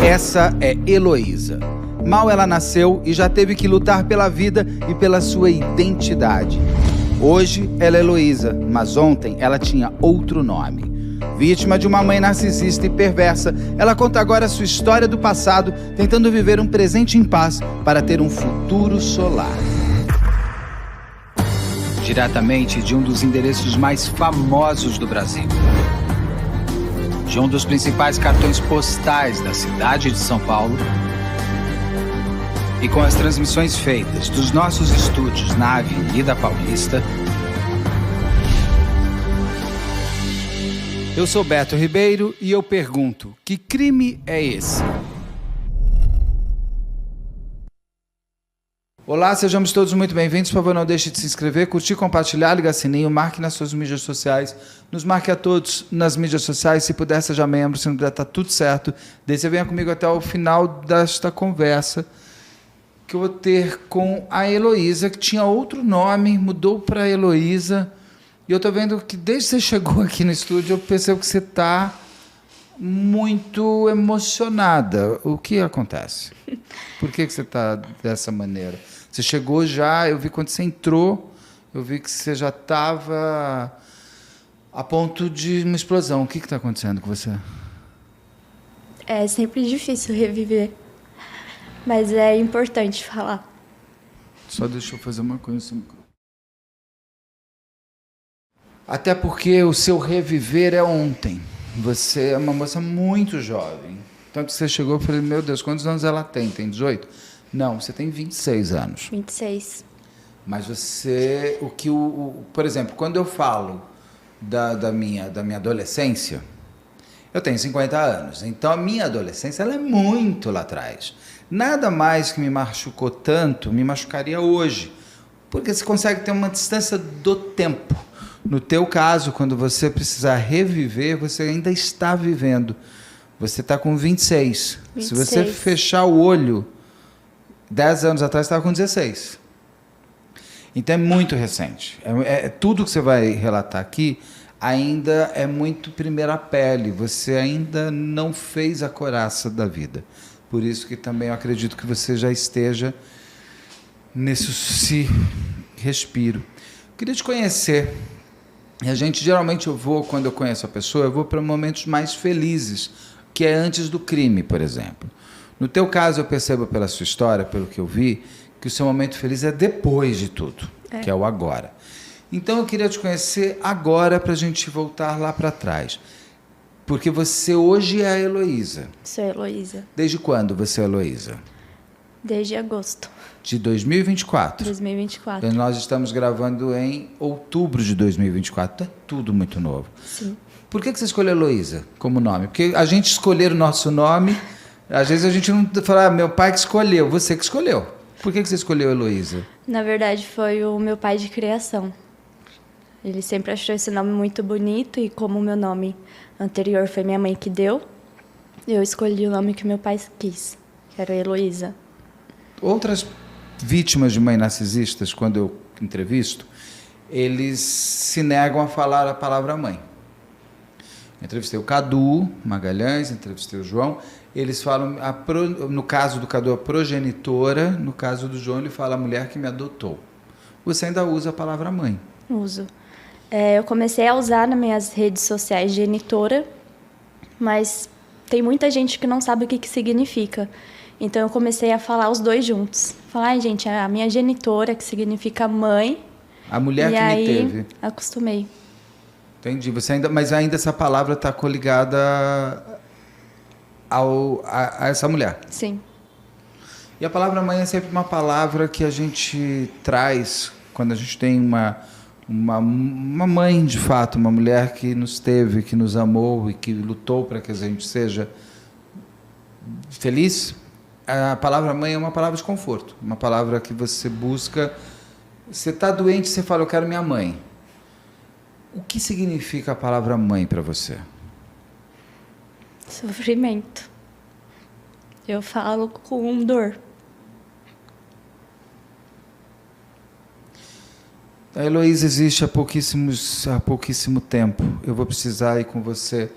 Essa é Heloísa. Mal ela nasceu e já teve que lutar pela vida e pela sua identidade. Hoje ela é Heloísa, mas ontem ela tinha outro nome. Vítima de uma mãe narcisista e perversa, ela conta agora a sua história do passado, tentando viver um presente em paz para ter um futuro solar. Diretamente de um dos endereços mais famosos do Brasil. De um dos principais cartões postais da cidade de São Paulo. E com as transmissões feitas dos nossos estúdios na Avenida Paulista, eu sou Beto Ribeiro e eu pergunto, que crime é esse? Olá, sejamos todos muito bem-vindos. Por favor, não deixe de se inscrever, curtir, compartilhar, ligar sininho, marque nas suas mídias sociais. Nos marque a todos nas mídias sociais. Se puder, seja membro. Se não puder, está tudo certo. Daí você venha comigo até o final desta conversa que eu vou ter com a Heloísa, que tinha outro nome, mudou para Heloísa. E eu estou vendo que desde que você chegou aqui no estúdio, eu percebo que você está muito emocionada. O que acontece? Por que você está dessa maneira? Você chegou já, eu vi quando você entrou, eu vi que você já estava a ponto de uma explosão. O que está acontecendo com você? É sempre difícil reviver, mas é importante falar. Só deixa eu fazer uma coisa. Até porque o seu reviver é ontem. Você é uma moça muito jovem. Tanto que você chegou e falei, meu Deus, quantos anos ela tem? Tem 18? Não, você tem 26 anos. 26. Mas você, por exemplo, quando eu falo da minha adolescência, eu tenho 50 anos. Então a minha adolescência ela é muito lá atrás. Nada mais que me machucou tanto, me machucaria hoje. Porque você consegue ter uma distância do tempo. No teu caso, quando você precisar reviver, você ainda está vivendo. Você está com 26. Se você fechar o olho, 10 anos atrás você estava com 16. Então é muito recente. Tudo que você vai relatar aqui ainda é muito primeira pele. Você ainda não fez a coraça da vida. Por isso que também eu acredito que você já esteja nesse respiro. Eu queria te conhecer. E a gente, geralmente, quando eu conheço a pessoa, eu vou para momentos mais felizes, que é antes do crime, por exemplo. No teu caso, eu percebo pela sua história, pelo que eu vi, que o seu momento feliz é depois de tudo, que é o agora. Então, eu queria te conhecer agora para a gente voltar lá para trás. Porque você hoje é a Heloísa. Sou Heloísa. Desde quando você é Heloísa? Desde agosto. De 2024? 2024. Então, nós estamos gravando em outubro de 2024. É tudo muito novo. Sim. Por que você escolheu Heloísa como nome? Porque a gente escolher o nosso nome, às vezes a gente não fala, meu pai que escolheu, você que escolheu. Por que você escolheu Heloísa? Na verdade, foi o meu pai de criação. Ele sempre achou esse nome muito bonito e como o meu nome anterior foi minha mãe que deu, eu escolhi o nome que meu pai quis, que era Heloísa. Outras vítimas de mãe narcisistas, quando eu entrevisto, eles se negam a falar a palavra mãe. Entrevistei o Cadu Magalhães, entrevistei o João. Eles falam, no caso do Cadu, a progenitora, no caso do João, ele fala a mulher que me adotou. Você ainda usa a palavra mãe? Uso. Eu comecei a usar nas minhas redes sociais genitora, mas tem muita gente que não sabe o que significa. Então, eu comecei a falar os dois juntos. Falar, gente, a minha genitora, que significa mãe. A mulher que me teve. Acostumei. Entendi. Mas ainda essa palavra está coligada a essa mulher. Sim. E a palavra mãe é sempre uma palavra que a gente traz quando a gente tem uma mãe, de fato, uma mulher que nos teve, que nos amou e que lutou para que a gente seja feliz. A palavra mãe é uma palavra de conforto, uma palavra que você busca. Você está doente, você fala, eu quero minha mãe. O que significa a palavra mãe para você? Sofrimento. Eu falo com dor. A Heloísa existe há pouquíssimo tempo. Eu vou precisar ir com você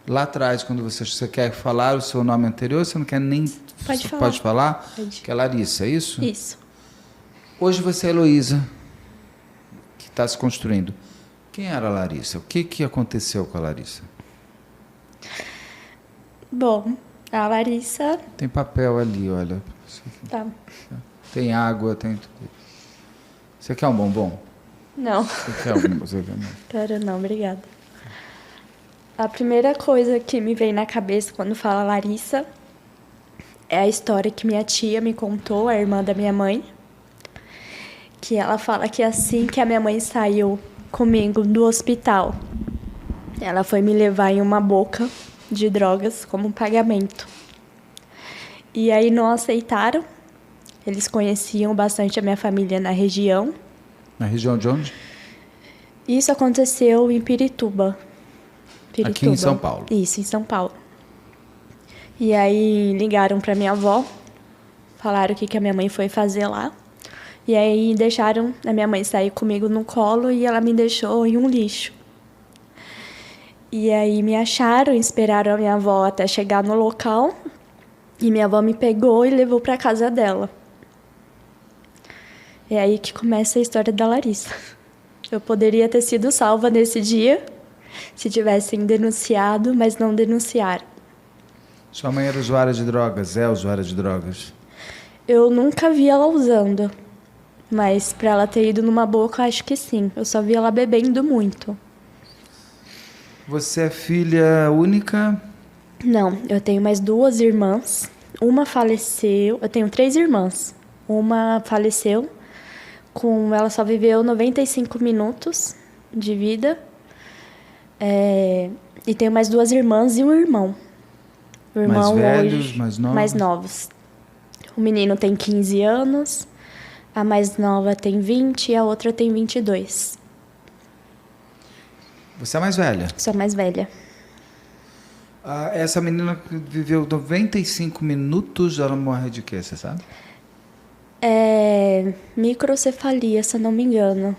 Lá atrás, quando você quer falar o seu nome anterior, você não quer nem... Pode falar. Pode falar? Pode. Que é Larissa, é isso? Isso. Hoje você é Heloísa, que está se construindo. Quem era a Larissa? O que aconteceu com a Larissa? Bom, a Larissa... Tem papel ali, olha. Tá. Tem água, tem tudo. Você quer um bombom? Não. Você quer algum? Você quer? Quero não, obrigada. A primeira coisa que me vem na cabeça quando fala Larissa é a história que minha tia me contou, a irmã da minha mãe, que ela fala que assim que a minha mãe saiu comigo do hospital, ela foi me levar em uma boca de drogas como pagamento. E aí não aceitaram. Eles conheciam bastante a minha família na região. Na região de onde? Isso aconteceu em Pirituba. Aqui em São Paulo. Isso, em São Paulo. E aí ligaram para minha avó, falaram o que a minha mãe foi fazer lá. E aí deixaram a minha mãe sair comigo no colo e ela me deixou em um lixo. E aí me acharam, esperaram a minha avó até chegar no local. E minha avó me pegou e levou para casa dela. É aí que começa a história da Larissa. Eu poderia ter sido salva nesse dia se tivessem denunciado, mas não denunciaram. Sua mãe era usuária de drogas? É usuária de drogas? Eu nunca vi ela usando, mas para ela ter ido numa boca, acho que sim. Eu só vi ela bebendo muito. Você é filha única? Não, eu tenho mais 2 irmãs. Uma faleceu. Eu tenho 3 irmãs. Uma faleceu. Ela só viveu 95 minutos de vida. E tenho mais 2 irmãs e um irmão. O irmão mais velhos, hoje, mais novos? mais novos. O menino tem 15 anos, a mais nova tem 20 e a outra tem 22. Você é mais velha? Sou mais velha. Essa menina que viveu 95 minutos, ela morre de quê, você sabe? Microcefalia, se eu não me engano.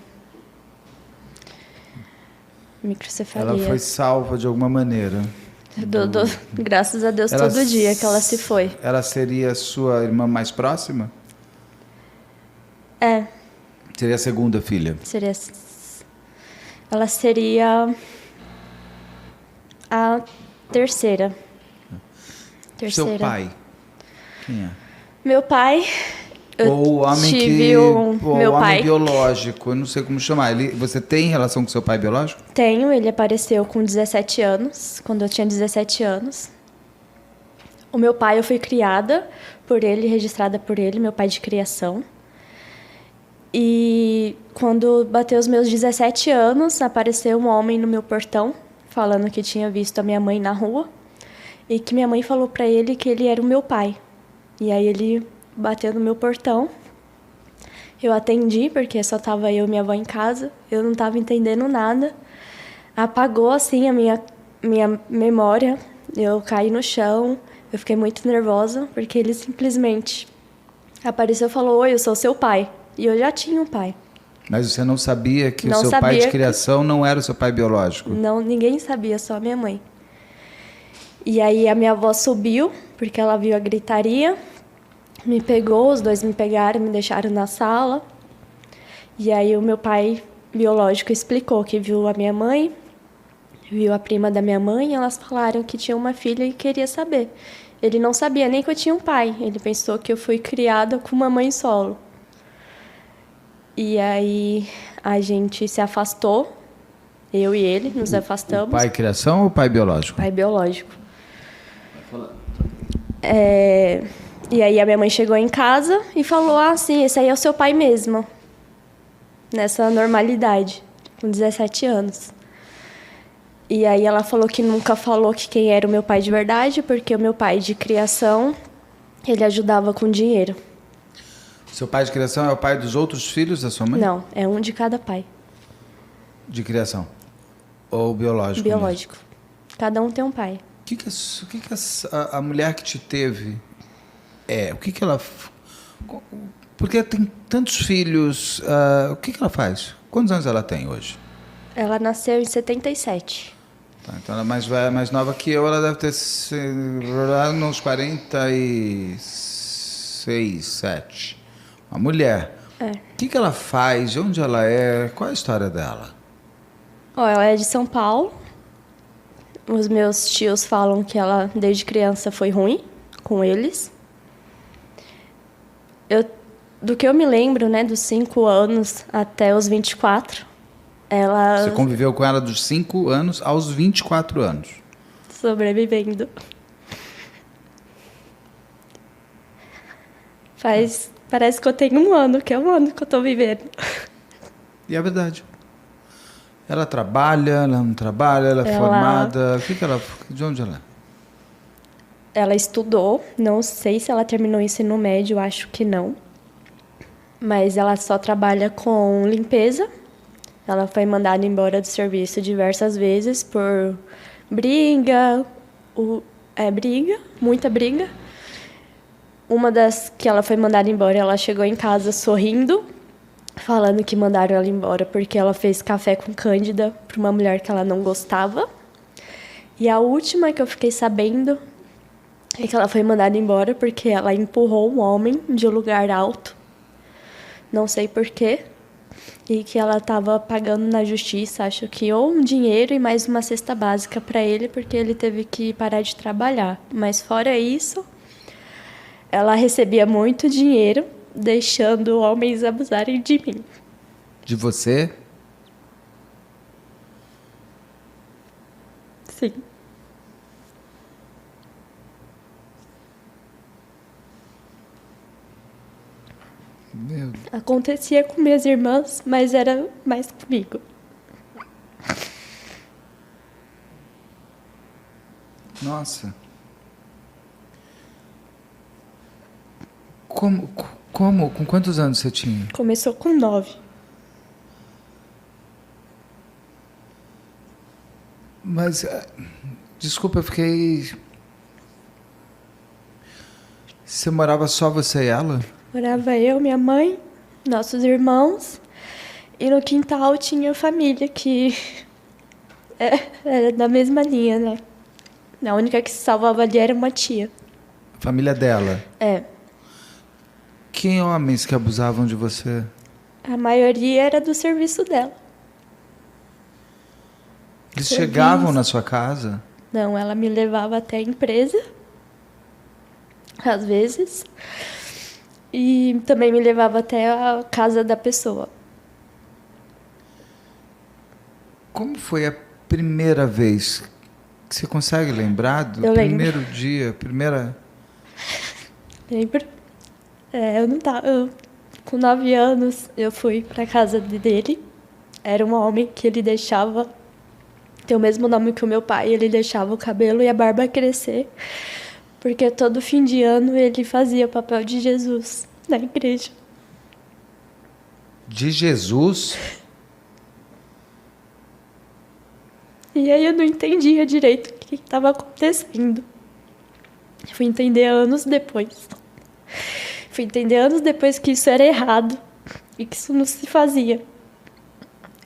Microcefalia. Ela foi salva de alguma maneira. Graças a Deus, todo dia que ela se foi. Ela seria a sua irmã mais próxima? É. Seria a segunda filha? Ela seria a terceira. Seu pai? Quem é? Meu pai... Ou o homem meu pai biológico, eu não sei como chamar. Você tem relação com seu pai biológico? Tenho, ele apareceu com 17 anos, quando eu tinha 17 anos. O meu pai, eu fui criada por ele, registrada por ele, meu pai de criação. E quando bateu os meus 17 anos, apareceu um homem no meu portão, falando que tinha visto a minha mãe na rua e que minha mãe falou para ele que ele era o meu pai. E aí ele bateu no meu portão. Eu atendi, porque só estava eu e minha avó em casa. Eu não estava entendendo nada. Apagou, assim, a minha memória. Eu caí no chão. Eu fiquei muito nervosa, porque ele simplesmente apareceu e falou: "Oi, eu sou seu pai". E eu já tinha um pai. Mas você não sabia que o seu pai de criação não era o seu pai biológico? Não, ninguém sabia, só a minha mãe. E aí a minha avó subiu, porque ela viu a gritaria. Me pegou, os 2 me pegaram, me deixaram na sala. E aí o meu pai biológico explicou que viu a minha mãe, viu a prima da minha mãe, e elas falaram que tinha uma filha e queria saber. Ele não sabia nem que eu tinha um pai, ele pensou que eu fui criada com uma mãe solo. E aí a gente se afastou, eu e ele, nos afastamos. O pai criação ou pai biológico? Pai biológico. E aí a minha mãe chegou em casa e falou: "Ah, sim, esse aí é o seu pai mesmo". Nessa normalidade, com 17 anos. E aí ela falou que nunca falou que quem era o meu pai de verdade, porque o meu pai de criação, ele ajudava com dinheiro. Seu pai de criação é o pai dos outros filhos da sua mãe? Não, é um de cada pai. De criação? Ou biológico? Biológico. Mesmo? Cada um tem um pai. O que a mulher que te teve o que ela... Porque tem tantos filhos, o que ela faz? Quantos anos ela tem hoje? Ela nasceu em 77. Tá, então ela é mais velha, mais nova que eu, ela deve ter uns 46, 7. Uma mulher. É. O que ela faz? De onde ela é? Qual é a história dela? Ó, ela é de São Paulo. Os meus tios falam que ela, desde criança, foi ruim com eles. Do que eu me lembro, né, dos 5 anos até os 24, ela... Você conviveu com ela dos 5 anos aos 24 anos. Sobrevivendo. Parece que eu tenho um ano, que é um ano que eu tô vivendo. E é verdade. Ela trabalha, ela não trabalha, ela é formada. De onde ela é? Ela estudou, não sei se ela terminou o ensino médio, acho que não. Mas ela só trabalha com limpeza. Ela foi mandada embora do serviço diversas vezes por briga, muita briga. Uma das que ela foi mandada embora, ela chegou em casa sorrindo, falando que mandaram ela embora porque ela fez café com cândida para uma mulher que ela não gostava. E a última que eu fiquei sabendo é que ela foi mandada embora porque ela empurrou um homem de um lugar alto, não sei porquê, e que ela estava pagando na justiça, acho que ou um dinheiro e mais uma cesta básica para ele, porque ele teve que parar de trabalhar. Mas fora isso, ela recebia muito dinheiro, deixando homens abusarem de mim. De você? Sim. Meu... Acontecia com minhas irmãs, mas era mais comigo. Nossa. Com quantos anos você tinha? Começou com 9. Mas, desculpa, eu fiquei... Você morava só você e ela? Morava eu, minha mãe, nossos irmãos, e no quintal tinha família que era da mesma linha, né? A única que se salvava ali era uma tia. Família dela? É. Que homens que abusavam de você? A maioria era do serviço dela. Eles chegavam na sua casa? Não, ela me levava até a empresa, às vezes, e também me levava até a casa da pessoa. Como foi a primeira vez? Você consegue lembrar do Eu primeiro lembro. dia, primeira... Lembro? Eu não tava... Com 9 anos, eu fui pra casa dele. Era um homem que ele deixava... Tem o mesmo nome que o meu pai. Ele deixava o cabelo e a barba crescer. Porque todo fim de ano ele fazia o papel de Jesus na igreja. De Jesus? E aí eu não entendia direito o que estava acontecendo. Fui entender anos depois. Fui entender anos depois que isso era errado e que isso não se fazia.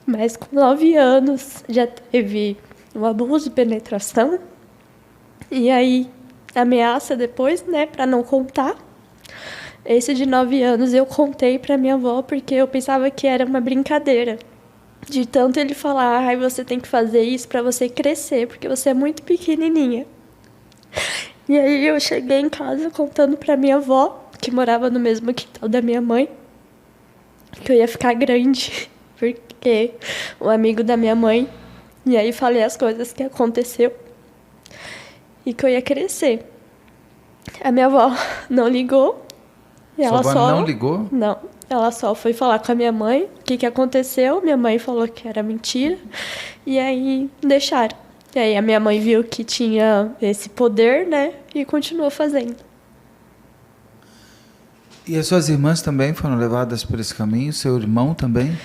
Mas com 9 anos já teve um abuso de penetração. E aí, ameaça depois, né, para não contar. Esse de 9 anos eu contei para minha avó porque eu pensava que era uma brincadeira. De tanto ele falar, ai, você tem que fazer isso para você crescer, porque você é muito pequenininha. E aí eu cheguei em casa contando para minha avó, que morava no mesmo quintal da minha mãe, que eu ia ficar grande, porque um amigo da minha mãe, e aí falei as coisas que aconteceu, e que eu ia crescer. A minha avó não ligou. E Sua ela avó só... não ligou? Não. Ela só foi falar com a minha mãe o que aconteceu. Minha mãe falou que era mentira. E aí deixaram. E aí a minha mãe viu que tinha esse poder, né? E continuou fazendo. E as suas irmãs também foram levadas por esse caminho? Seu irmão também?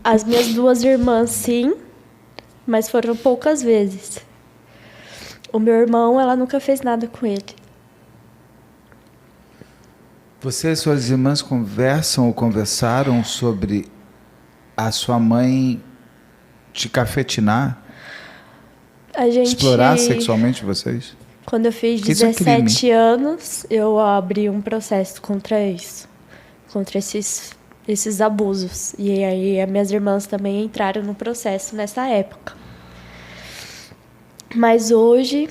As minhas 2 irmãs, sim. Mas foram poucas vezes. O meu irmão, ela nunca fez nada com ele. Você e suas irmãs conversam ou conversaram sobre a sua mãe te cafetinar? A gente... Explorar sexualmente vocês? Quando eu fiz Isso é 17 anos, eu abri um processo contra isso. Contra esses abusos. E aí as minhas irmãs também entraram no processo nessa época. Mas hoje,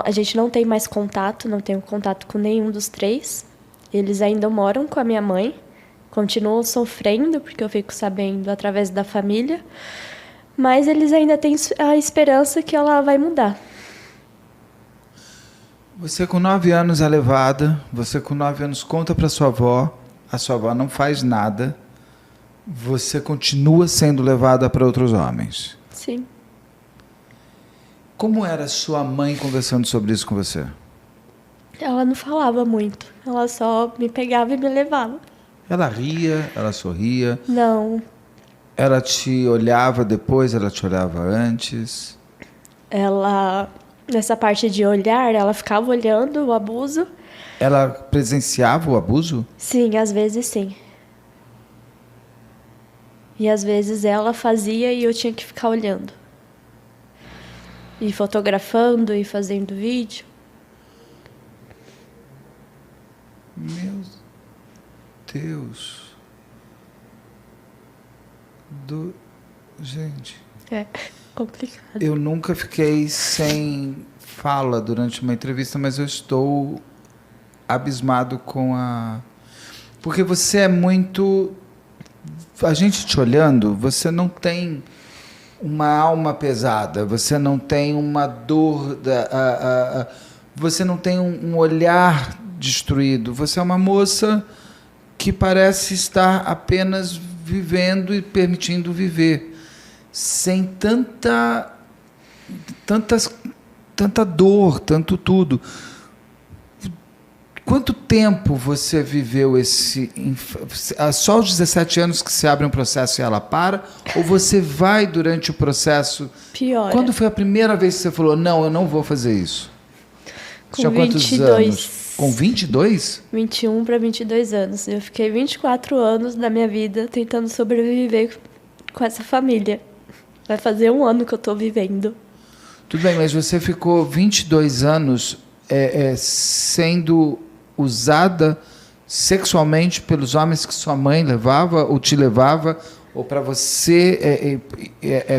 a gente não tem mais contato, não tenho contato com nenhum dos três. Eles ainda moram com a minha mãe, continuam sofrendo, porque eu fico sabendo através da família. Mas eles ainda têm a esperança que ela vai mudar. Você com 9 anos é levada, você com 9 anos conta para sua avó, a sua avó não faz nada, você continua sendo levada para outros homens. Sim. Como era sua mãe conversando sobre isso com você? Ela não falava muito, ela só me pegava e me levava. Ela ria, ela sorria? Não. Ela te olhava depois, ela te olhava antes? Ela, nessa parte de olhar, ela ficava olhando o abuso. Ela presenciava o abuso? Sim, às vezes sim. E às vezes ela fazia e eu tinha que ficar olhando. E fotografando e fazendo vídeo. Meu Deus. Gente. É complicado. Eu nunca fiquei sem fala durante uma entrevista, mas eu estou abismado com a... Porque você é muito... A gente te olhando, você não tem uma alma pesada, você não tem uma dor, você não tem um olhar destruído. Você é uma moça que parece estar apenas vivendo e permitindo viver, sem tanta dor, tanto tudo. Quanto tempo você viveu só aos 17 anos que se abre um processo e ela para? Ou você vai durante o processo? Pior. Quando foi a primeira vez que você falou, não, eu não vou fazer isso? Com tinha quantos 22. anos? Com 22? 21 para 22 anos. Eu fiquei 24 anos da minha vida tentando sobreviver com essa família. Vai fazer 1 ano que eu estou vivendo. Tudo bem, mas você ficou 22 anos sendo usada sexualmente pelos homens que sua mãe levava ou te levava, ou para você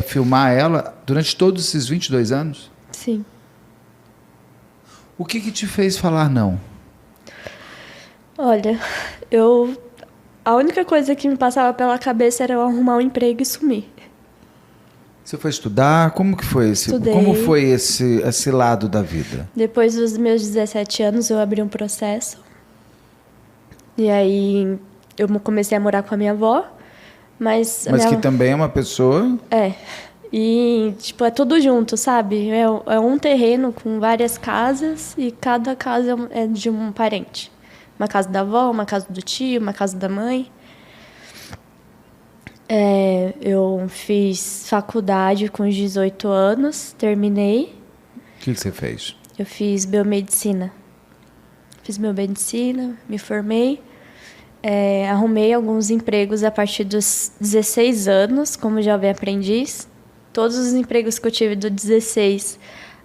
filmar ela durante todos esses 22 anos? Sim. O que te fez falar não? Olha, a única coisa que me passava pela cabeça era eu arrumar um emprego e sumir. Você foi estudar? Como que foi Estudei. Como foi esse lado da vida? Depois dos meus 17 anos, eu abri um processo. E aí eu comecei a morar com a minha avó, mas que também é uma pessoa... E, tipo, é tudo junto, sabe? É um terreno com várias casas e cada casa é de um parente. Uma casa da avó, uma casa do tio, uma casa da mãe. Eu fiz faculdade com 18 anos, terminei. O que você fez? Eu fiz biomedicina. Fiz biomedicina, me formei. Arrumei alguns empregos a partir dos 16 anos, como jovem aprendiz. Todos os empregos que eu tive do 16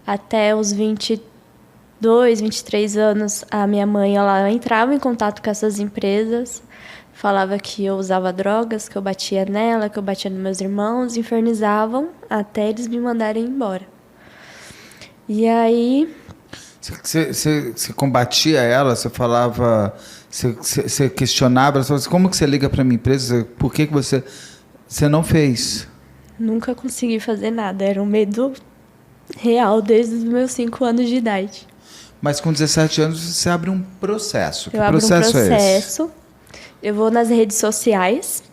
até os 22, 23 anos, a minha mãe ela entrava em contato com essas empresas, falava que eu usava drogas, que eu batia nela, que eu batia nos meus irmãos, infernizavam até eles me mandarem embora. E aí... Você combatia ela, você falava, você questionava, ela falava assim, como que você liga para a minha empresa? Por que você não fez? Nunca consegui fazer nada, era um medo real desde os meus 5 anos de idade. Mas com 17 anos você abre um processo. Eu abro um processo, eu vou nas redes sociais.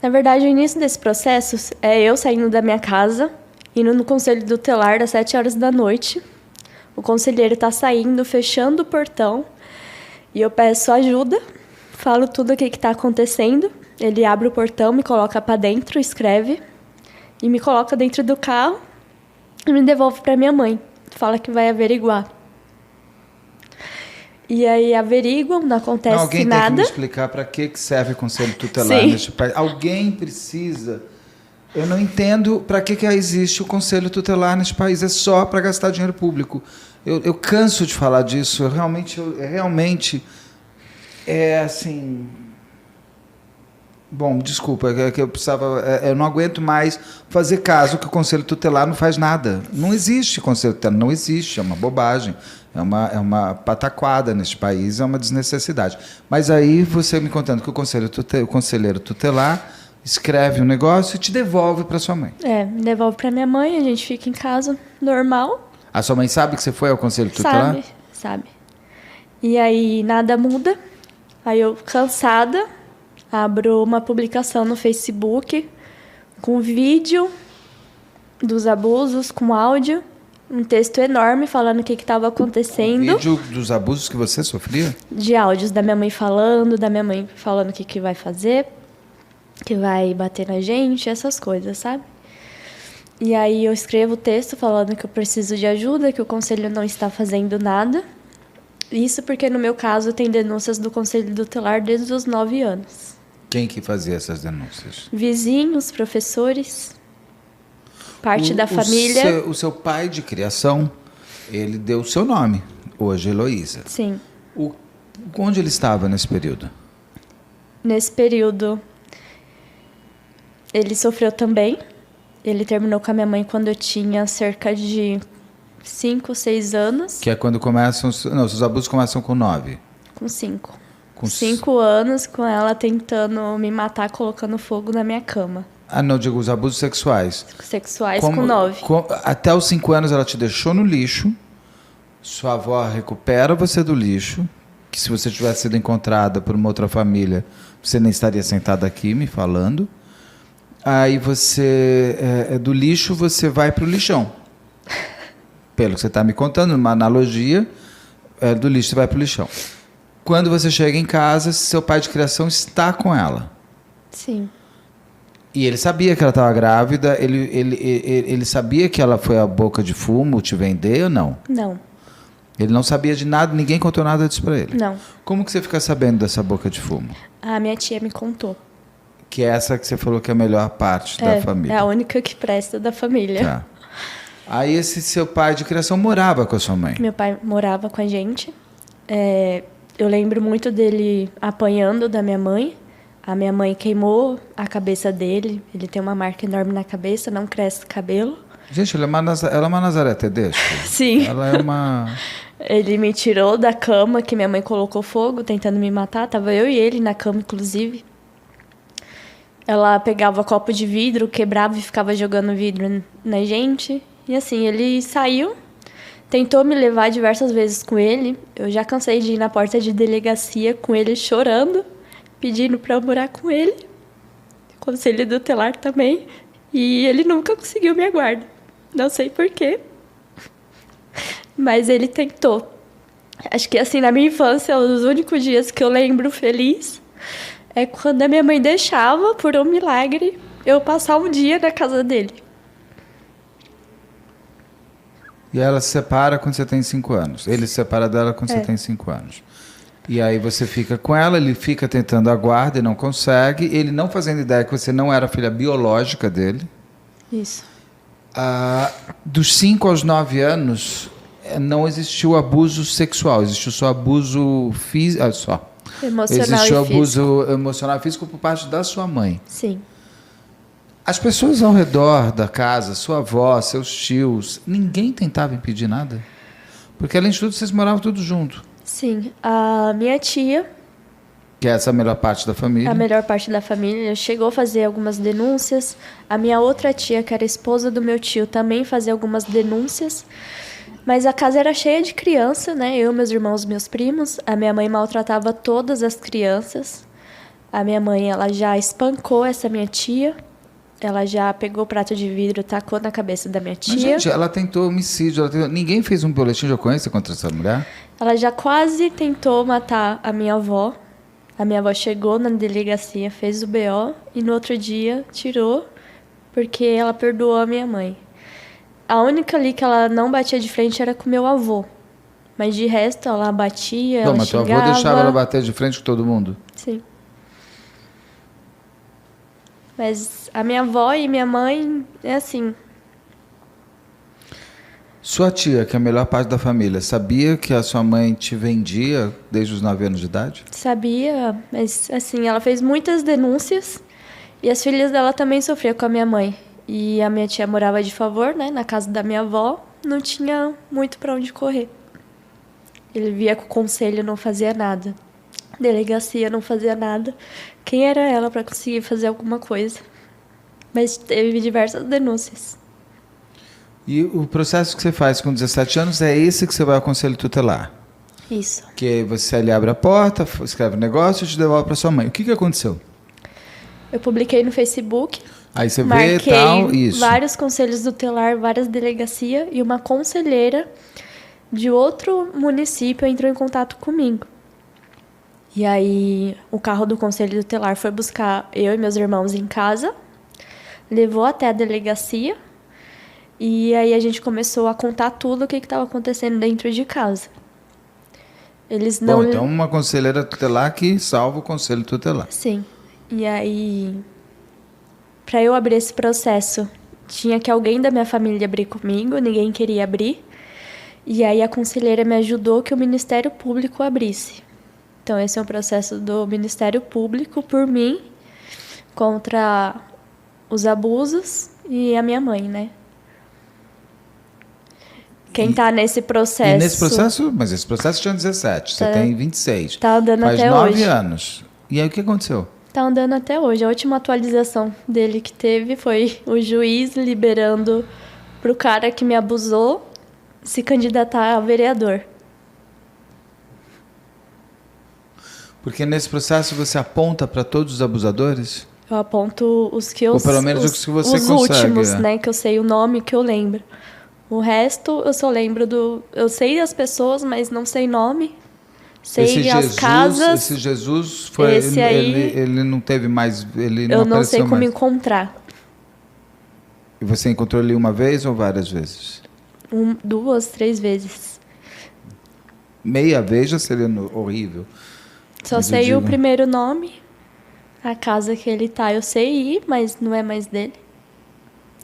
Na verdade, o início desse processo é eu saindo da minha casa, indo no conselho tutelar às 7 horas da noite. O conselheiro está saindo, fechando o portão, e eu peço ajuda, falo tudo o que está acontecendo. Ele abre o portão, me coloca para dentro, escreve, e me coloca dentro do carro e me devolve para minha mãe. Fala que vai averiguar. E aí averiguam, não acontece nada. Alguém tem que me explicar para que serve o conselho tutelar neste país. Alguém precisa Eu não entendo para que existe o Conselho Tutelar nesse país. É só para gastar dinheiro público. Eu canso de falar disso. Eu realmente é assim... Bom, desculpa, é que eu precisava... Eu não aguento mais fazer caso que o Conselho Tutelar não faz nada. Não existe Conselho Tutelar, não existe, é uma bobagem. É uma pataquada neste país, é uma desnecessidade. Mas aí você me contando que o conselheiro tutelar escreve um negócio e te devolve para sua mãe. Me devolve para minha mãe, a gente fica em casa, normal. A sua mãe sabe que você foi ao Conselho Tutelar? Sabe. E aí nada muda. Aí eu, cansada, abro uma publicação no Facebook com vídeo dos abusos, com áudio, um texto enorme falando o que estava acontecendo. Um vídeo dos abusos que você sofria? De áudios da minha mãe falando o que vai fazer, que vai bater na gente, essas coisas, sabe? E aí eu escrevo o texto falando que eu preciso de ajuda, que o conselho não está fazendo nada. Isso porque, no meu caso, tem denúncias do Conselho Tutelar desde os 9 anos. Quem que fazia essas denúncias? Vizinhos, professores, parte da família. O seu pai de criação, ele deu o seu nome, hoje, Heloísa. Sim. Onde ele estava nesse período? Nesse período, ele sofreu também. Ele terminou com a minha mãe quando eu tinha cerca de 5, 6 anos. Que é quando começam... Não, os abusos começam com 9. Com 5. Com 5 anos, com ela tentando me matar, colocando fogo na minha cama. Ah, não, digo os abusos sexuais. Sexuais com 9. Até os 5 anos ela te deixou no lixo. Sua avó recupera você do lixo. Que se você tivesse sido encontrada por uma outra família, você nem estaria sentada aqui me falando. Aí você, do lixo, você vai para o lixão. Pelo que você está me contando, uma analogia, do lixo você vai para o lixão. Quando você chega em casa, seu pai de criação está com ela. Sim. E ele sabia que ela estava grávida, ele sabia que ela foi à boca de fumo te vender ou não? Não. Ele não sabia de nada, ninguém contou nada disso para ele? Não. Como que você fica sabendo dessa boca de fumo? A minha tia me contou. Que é essa que você falou que é a melhor parte da família. É a única que presta da família. Tá. Aí esse seu pai de criação morava com a sua mãe? Meu pai morava com a gente. Eu lembro muito dele apanhando da minha mãe. A minha mãe queimou a cabeça dele. Ele tem uma marca enorme na cabeça, não cresce cabelo. Gente, ela é uma Nazaré Tedesco? Sim. Ela é uma... Ele me tirou da cama que minha mãe colocou fogo, tentando me matar. Tava eu e ele na cama, inclusive. Ela pegava copo de vidro, quebrava e ficava jogando vidro na gente. E assim, ele saiu, tentou me levar diversas vezes com ele. Eu já cansei de ir na porta de delegacia com ele chorando, pedindo para eu morar com ele. Conselho tutelar também. E ele nunca conseguiu minha guarda. Não sei porquê. Mas ele tentou. Acho que assim, na minha infância, os únicos dias que eu lembro feliz é quando a minha mãe deixava, por um milagre, eu passar um dia na casa dele. E ela se separa quando você tem 5 anos. Ele se separa dela quando você tem 5 anos. E aí você fica com ela, ele fica tentando a guarda e não consegue. Ele não fazendo ideia que você não era filha biológica dele. Isso. Dos 5 aos 9 anos, não existiu abuso sexual. Existiu só abuso físico. Existiu abuso emocional e físico por parte da sua mãe. Sim. As pessoas ao redor da casa, sua avó, seus tios, ninguém tentava impedir nada? Porque, além de tudo, vocês moravam todos juntos. Sim. A minha tia... Que é essa melhor parte da família. A melhor parte da família chegou a fazer algumas denúncias. A minha outra tia, que era esposa do meu tio, também fazia algumas denúncias. Mas a casa era cheia de criança, né? Eu, meus irmãos, meus primos. A minha mãe maltratava todas as crianças. A minha mãe, ela já espancou essa minha tia. Ela já pegou o prato de vidro e tacou na cabeça da minha tia. Mas, gente, ela tentou homicídio. Ninguém fez um boletim de ocorrência contra essa mulher? Ela já quase tentou matar a minha avó. A minha avó chegou na delegacia, fez o BO e no outro dia tirou porque ela perdoou a minha mãe. A única ali que ela não batia de frente era com meu avô. Mas de resto, ela batia, ela mas xingava. Teu avô deixava ela bater de frente com todo mundo? Sim. Mas a minha avó e minha mãe é assim. Sua tia, que é a melhor parte da família, sabia que a sua mãe te vendia desde os 9 anos de idade? Sabia, mas assim, ela fez muitas denúncias e as filhas dela também sofriam com a minha mãe. E a minha tia morava de favor, né, na casa da minha avó, não tinha muito para onde correr. Ele via que o conselho não fazia nada, delegacia não fazia nada. Quem era ela para conseguir fazer alguma coisa? Mas teve diversas denúncias. E o processo que você faz com 17 anos é esse que você vai ao conselho tutelar? Isso. Que você ali abre a porta, escreve o negócio e te devolve para sua mãe. O que aconteceu? Eu publiquei no Facebook. Aí você Marquei vê tal, isso. vários conselhos tutelar, várias delegacias, e uma conselheira de outro município entrou em contato comigo. E aí o carro do conselho tutelar foi buscar eu e meus irmãos em casa, levou até a delegacia, e aí a gente começou a contar tudo o que estava acontecendo dentro de casa. Eles não... Bom, então uma conselheira tutelar que salva o conselho tutelar. Sim. E aí, para eu abrir esse processo, tinha que alguém da minha família abrir comigo, ninguém queria abrir. E aí a conselheira me ajudou que o Ministério Público abrisse. Então esse é um processo do Ministério Público por mim contra os abusos e a minha mãe, né? Quem está nesse processo... E nesse processo, mas esse processo tinha 17, você tem 26. Tá andando faz até 9 hoje. anos. E aí o que aconteceu? Tá andando até hoje. A última atualização dele que teve foi o juiz liberando pro cara que me abusou se candidatar a vereador. Porque nesse processo você aponta para todos os abusadores? Eu aponto os que eu... Ou pelo menos os que você os consegue. últimos, né? Que eu sei o nome, que eu lembro. O resto, eu só lembro do... Eu sei as pessoas, mas não sei nome. Sei esse as Jesus, casas. Esse Jesus foi... Esse aí, ele não teve mais... Ele não eu não sei apareceu como mais. encontrar. E você encontrou ele uma vez ou várias vezes? 2, 3 vezes. Meia vez já seria horrível. Só Mas sei eu o digo... primeiro nome. A casa que ele tá, eu sei ir, mas não é mais dele.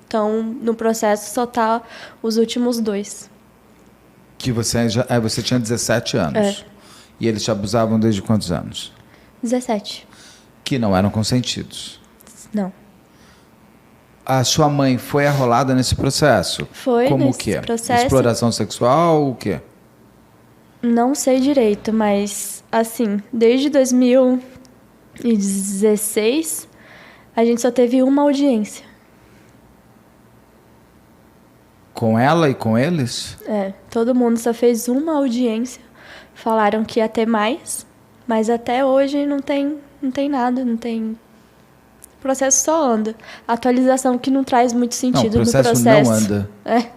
Então, no processo, só tá os últimos 2. Que você tinha 17 anos. É. E eles te abusavam desde quantos anos? 17. Que não eram consentidos. Não. A sua mãe foi arrolada nesse processo? Foi Como nesse o quê? processo. Exploração sexual ou o quê? Não sei direito, mas, assim, desde 2016, a gente só teve uma audiência. Com ela e com eles? É, todo mundo só fez uma audiência. Falaram que ia ter mais, mas até hoje não tem nada, não tem... O processo só anda. Atualização que não traz muito sentido no processo. O processo não anda. É.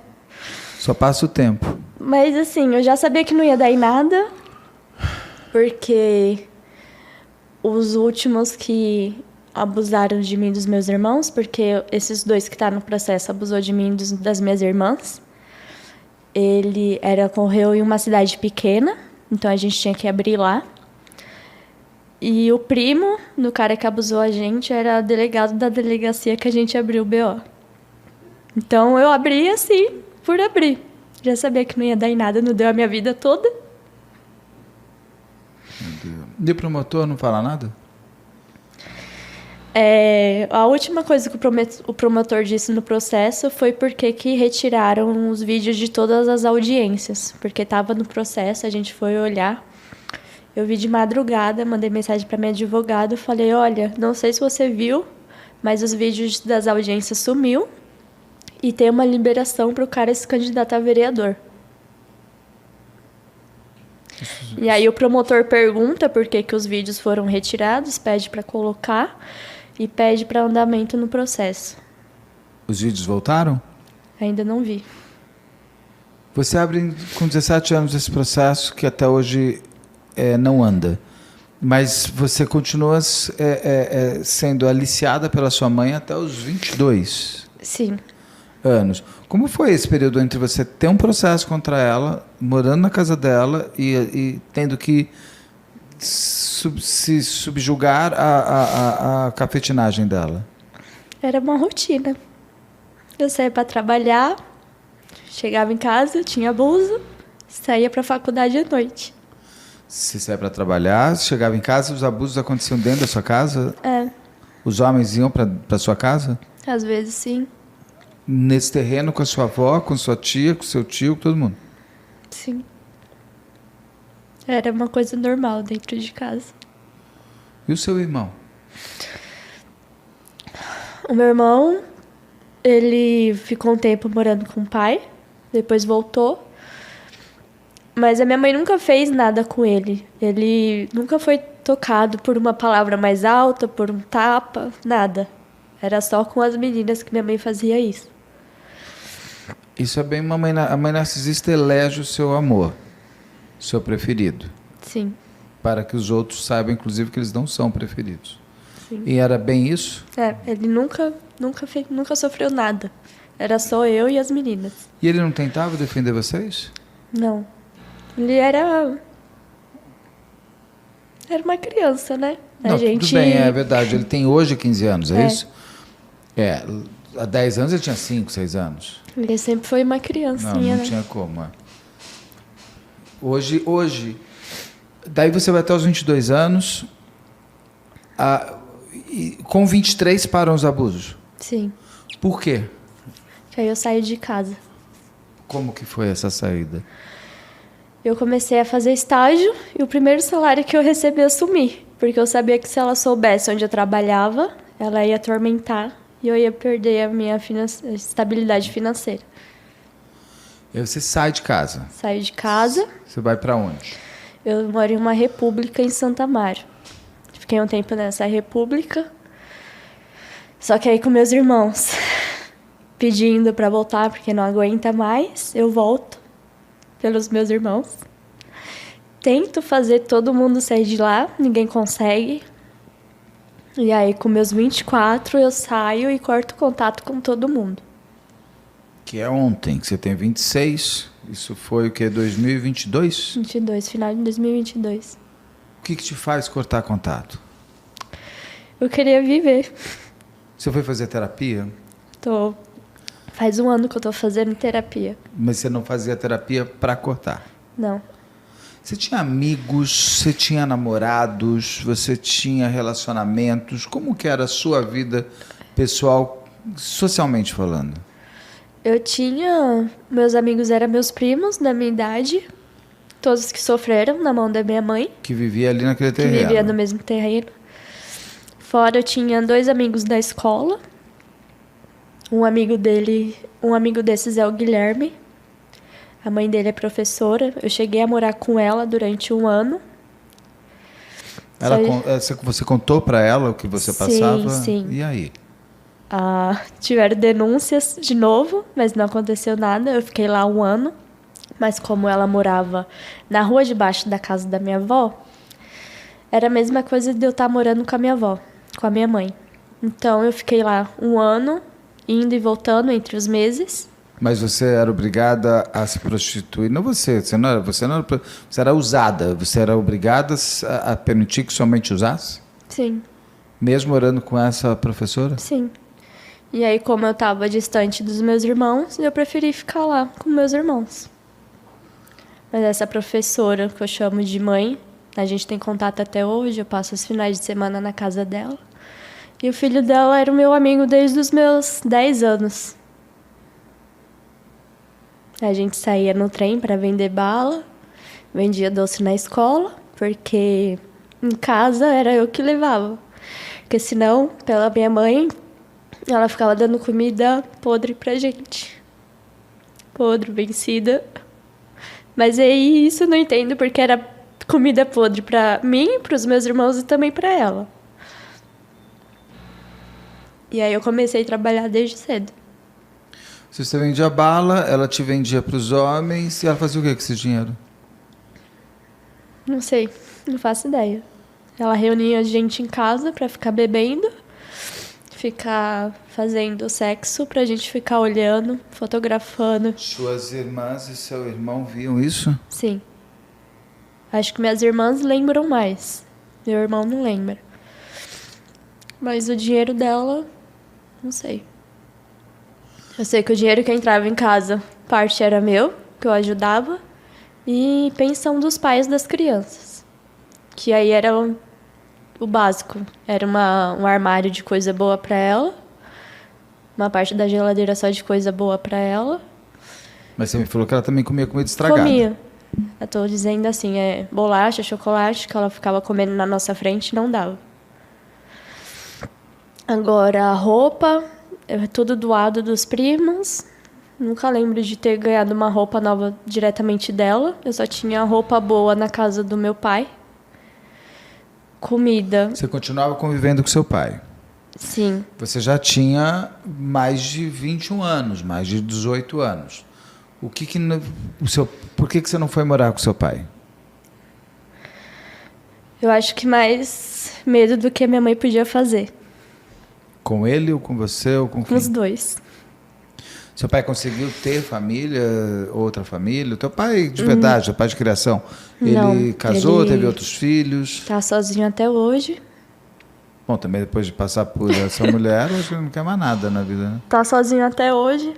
Só passa o tempo. Mas, assim, eu já sabia que não ia dar em nada, porque os últimos que abusaram de mim e dos meus irmãos, porque esses 2 que estão no processo abusou de mim e das minhas irmãs. Ocorreu em uma cidade pequena, então a gente tinha que abrir lá. E o primo do cara que abusou a gente era delegado da delegacia que a gente abriu o BO. Então eu abri assim, por abrir. Já sabia que não ia dar em nada, não deu a minha vida toda. Meu Deus. E o promotor não fala nada? A última coisa que o promotor disse no processo foi porque que retiraram os vídeos de todas as audiências. Porque estava no processo, a gente foi olhar. Eu vi de madrugada, mandei mensagem para minha advogada, falei, olha, não sei se você viu, mas os vídeos das audiências sumiu e tem uma liberação para o cara se candidatar a vereador. E aí o promotor pergunta por que os vídeos foram retirados, pede para colocar e pede para andamento no processo. Os vídeos voltaram? Ainda não vi. Você abre com 17 anos esse processo que até hoje não anda. Mas você continua sendo aliciada pela sua mãe até os 22 Sim. anos. Como foi esse período entre você ter um processo contra ela, morando na casa dela e tendo que se subjugar à cafetinagem dela? Era uma rotina. Eu saía para trabalhar, chegava em casa, tinha abuso, saía para a faculdade à noite. Você saía para trabalhar, chegava em casa, os abusos aconteciam dentro da sua casa? É, Os homens iam para sua casa? às vezes sim, Nesse terreno com a sua avó, com sua tia, com seu tio, com todo mundo? sim. Era uma coisa normal dentro de casa. E o seu irmão? O meu irmão, ele ficou um tempo morando com o pai, depois voltou. Mas a minha mãe nunca fez nada com ele. Ele nunca foi tocado por uma palavra mais alta, por um tapa, nada. Era só com as meninas que minha mãe fazia isso. Isso é bem uma mãe, a mãe narcisista elege o seu amor, o seu preferido, Sim, para que os outros saibam, inclusive, que eles não são preferidos. sim. E era bem isso? Ele nunca sofreu nada. Era só eu e as meninas. E ele não tentava defender vocês? Não. Ele era uma criança, né? Não, tudo bem, é verdade. Ele tem hoje 15 anos, é isso? É, há 10 anos ele tinha 5, 6 anos. Ele sempre foi uma Não, criancinha, não né? tinha como. É. Hoje, daí você vai até os 22 anos, e com 23 param os abusos. Sim. Por quê? Que aí eu saí de casa. Como que foi essa saída? Eu comecei a fazer estágio e o primeiro salário que eu recebi eu sumi. Porque eu sabia que se ela soubesse onde eu trabalhava, ela ia atormentar e eu ia perder a minha estabilidade financeira. Aí você sai de casa. Saí de casa, Você vai para onde? eu moro em uma república em Santa Amaro. Fiquei um tempo nessa república, só que aí com meus irmãos pedindo para voltar porque não aguenta mais, eu volto pelos meus irmãos. Tento fazer todo mundo sair de lá, ninguém consegue. E aí com meus 24 eu saio e corto contato com todo mundo. Que é ontem, que você tem 26. Isso foi o que? 2022? 22, final de 2022. O que te faz cortar contato? Eu queria viver. Você foi fazer terapia? Faz um ano que eu tô fazendo terapia. Mas você não fazia terapia para cortar? Não. Você tinha amigos, você tinha namorados, você tinha relacionamentos? Como que era a sua vida pessoal, socialmente falando? Eu tinha... Meus amigos eram meus primos, da minha idade. Todos que sofreram na mão da minha mãe. Que vivia ali naquele Que terreno? vivia no mesmo terreno. Fora eu tinha 2 amigos da escola. Um amigo desses é o Guilherme. A mãe dele é professora. Eu cheguei a morar com ela durante 1 ano. Você contou para ela o que você passava? Sim. E aí? Tiveram denúncias de novo, mas não aconteceu nada. Eu fiquei lá 1 ano. Mas como ela morava na rua de baixo da casa da minha avó, era a mesma coisa de eu estar morando com a minha avó, com a minha mãe. Então eu fiquei lá 1 ano, indo e voltando entre os meses. Mas você era obrigada a se prostituir? Não você era usada. Você era obrigada a permitir que sua mãe te usasse? Sim. Mesmo morando com essa professora? Sim. E aí, como eu estava distante dos meus irmãos, eu preferi ficar lá com meus irmãos. Mas essa professora, que eu chamo de mãe, a gente tem contato até hoje, eu passo os finais de semana na casa dela. E o filho dela era o meu amigo desde os meus 10 anos. A gente saía no trem para vender bala, vendia doce na escola, porque em casa era eu que levava. Porque senão, pela minha mãe, ela ficava dando comida podre pra gente. Podre, vencida. Mas aí isso eu não entendo, porque era comida podre pra mim, pros meus irmãos e também pra ela. E aí eu comecei a trabalhar desde cedo. Se você vendia bala, ela te vendia para os homens e ela fazia o que com esse dinheiro? Não sei, não faço ideia. Ela reunia gente em casa pra ficar bebendo, ficar fazendo sexo pra gente ficar olhando, fotografando. Suas irmãs e seu irmão viam isso? Sim. Acho que minhas irmãs lembram mais. Meu irmão não lembra. Mas o dinheiro dela Não sei. Eu sei que o dinheiro que entrava em casa, parte era meu, que eu ajudava, e pensão dos pais das crianças. Que aí era o básico. Era um armário de coisa boa para ela, uma parte da geladeira só de coisa boa para ela. Mas você me falou que ela também comia comida estragada. Comia. Eu tô dizendo assim, bolacha, chocolate, que ela ficava comendo na nossa frente, não dava. Agora, a roupa, é tudo doado dos primos. Nunca lembro de ter ganhado uma roupa nova diretamente dela. Eu só tinha roupa boa na casa do meu pai. Comida. Você continuava convivendo com seu pai? Sim. Você já tinha mais de 21 anos, mais de 18 anos. Por que você não foi morar com seu pai? Eu acho que mais medo do que a minha mãe podia fazer. Com ele ou com você ou com quem? Com os dois. Seu pai conseguiu ter família, outra família? O teu pai de verdade, seu pai de criação, Não, ele casou, ele teve outros filhos? Tá sozinho até hoje. Bom, também depois de passar por essa mulher, acho que não quer mais nada na vida, né? Tá sozinho até hoje.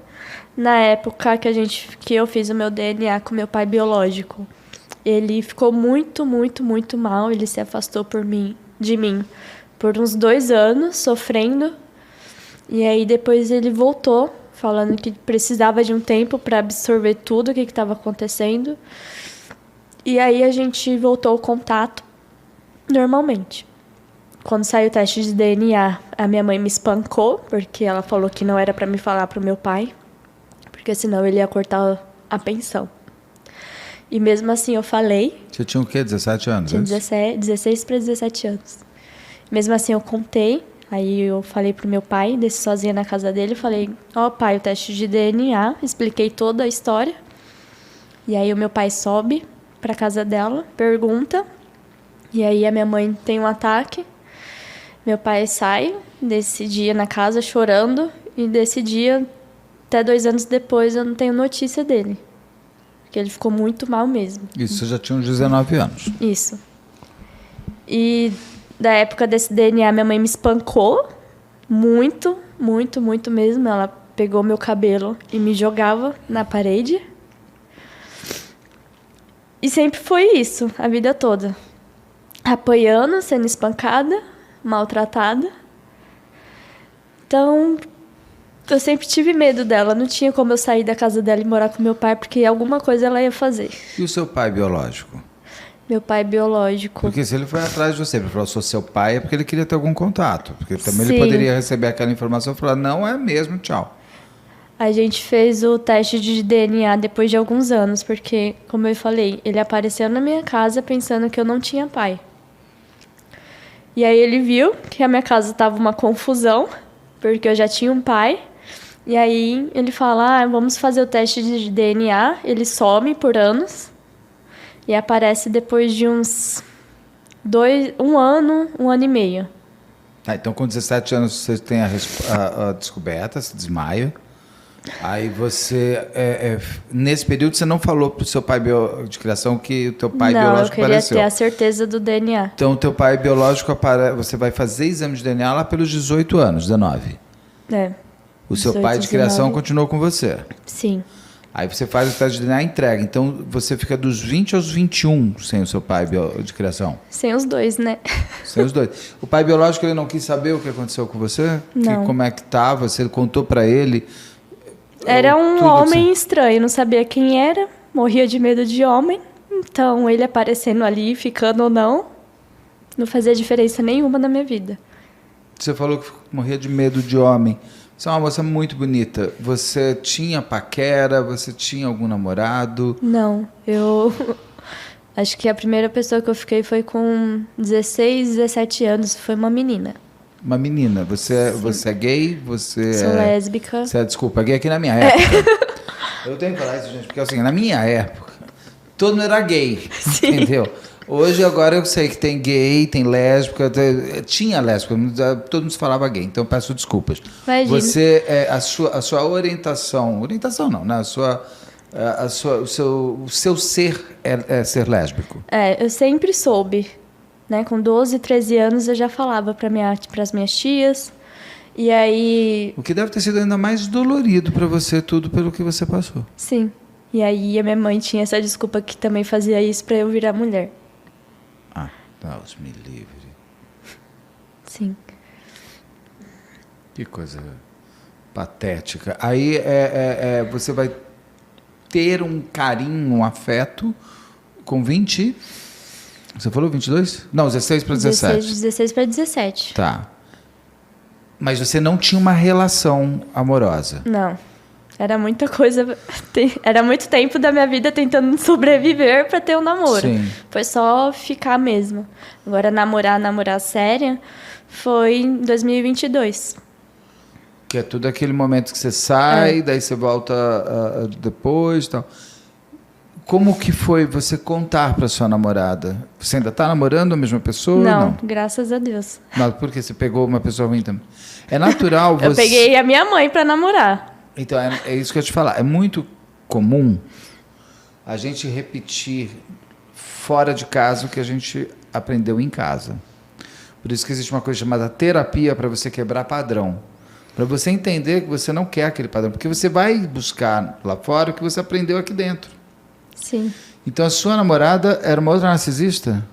Na época que eu fiz o meu DNA com meu pai biológico, ele ficou muito, muito, muito mal. Ele se afastou de mim por uns 2 anos, sofrendo. E aí depois ele voltou, falando que precisava de um tempo para absorver tudo o que estava acontecendo. E aí a gente voltou ao contato normalmente. Quando saiu o teste de DNA, a minha mãe me espancou, porque ela falou que não era para me falar pro meu pai, porque senão ele ia cortar a pensão. E mesmo assim eu falei. Você tinha o quê? 17 anos? Tinha 16 para 17 anos. Mesmo assim eu contei. Aí eu falei pro meu pai, desci sozinha na casa dele, falei, pai, o teste de DNA, expliquei toda a história. E aí o meu pai sobe pra casa dela, pergunta, e aí a minha mãe tem um ataque. Meu pai sai desse dia na casa chorando, e desse dia, até 2 anos depois, eu não tenho notícia dele. Porque ele ficou muito mal mesmo. Isso, você já tinha uns 19 anos. Isso. E da época desse DNA, minha mãe me espancou muito, muito, muito mesmo. Ela pegou meu cabelo e me jogava na parede. E sempre foi isso, a vida toda. Apanhando, sendo espancada, maltratada. Então, eu sempre tive medo dela. Não tinha como eu sair da casa dela e morar com meu pai, porque alguma coisa ela ia fazer. E o seu pai biológico? Meu pai biológico. Porque se ele foi atrás de você, ele falou, sou seu pai, é porque ele queria ter algum contato. Porque também Sim. ele poderia receber aquela informação e falar, não é mesmo, tchau. A gente fez o teste de DNA depois de alguns anos, porque, como eu falei, ele apareceu na minha casa pensando que eu não tinha pai. E aí ele viu que a minha casa estava uma confusão, porque eu já tinha um pai. E aí ele fala, vamos fazer o teste de DNA. Ele some por anos e aparece depois de um ano e meio. Então com 17 anos você tem a descoberta, se desmaia. Aí você, nesse período você não falou pro seu pai de criação que o teu pai biológico apareceu? Não, eu queria ter a certeza do DNA. Então o teu pai biológico, você vai fazer exame de DNA lá pelos 18 anos, 19? É. O seu pai de criação continuou com você? Sim. Aí você faz o teste de DNA e entrega. Então você fica dos 20 aos 21 sem o seu pai de criação? Sem os dois, né? Sem os dois. O pai biológico ele não quis saber o que aconteceu com você? Não. Como é que estava? Você contou para ele? Era um homem assim estranho, não sabia quem era, morria de medo de homem. Então ele aparecendo ali, ficando ou não fazia diferença nenhuma na minha vida. Você falou que morria de medo de homem. Você é uma moça muito bonita. Você tinha paquera? Você tinha algum namorado? Não, eu acho que a primeira pessoa que eu fiquei foi com 16, 17 anos. Foi uma menina. Uma menina. Você é gay? Você Sou lésbica. Desculpa, gay aqui na minha época. Eu tenho que falar isso, gente, porque assim, na minha época, todo mundo era gay. Sim. Entendeu? Hoje, agora eu sei que tem gay, tem lésbica, tinha lésbica, todo mundo falava gay, então peço desculpas. Imagina. Você, a sua orientação não, né? O seu ser é ser lésbico? Eu sempre soube, né? Com 12, 13 anos eu já falava para as minhas tias, E aí... O que deve ter sido ainda mais dolorido para você, tudo pelo que você passou. Sim. E aí a minha mãe tinha essa desculpa que também fazia isso para eu virar mulher. Ah, Deus me livre. Sim. Que coisa patética. Aí você vai ter um carinho, um afeto com 20... Você falou 22? Não, 16 para 17. 16 para 17. Tá. Mas você não tinha uma relação amorosa? Não. Era muita coisa... Era muito tempo da minha vida tentando sobreviver para ter um namoro. Sim. Foi só ficar mesmo. Agora, namorar séria, foi em 2022. Que é tudo aquele momento que você sai, daí você volta depois e tal. Como que foi você contar para sua namorada? Você ainda está namorando a mesma pessoa? Não, graças a Deus. Mas por que você pegou uma pessoa ruim também? É natural você... Eu peguei a minha mãe para namorar. Então, é isso que eu ia te falar. É muito comum a gente repetir fora de casa o que a gente aprendeu em casa. Por isso que existe uma coisa chamada terapia para você quebrar padrão. Para você entender que você não quer aquele padrão. Porque você vai buscar lá fora o que você aprendeu aqui dentro. Sim. Então, a sua namorada era uma outra narcisista?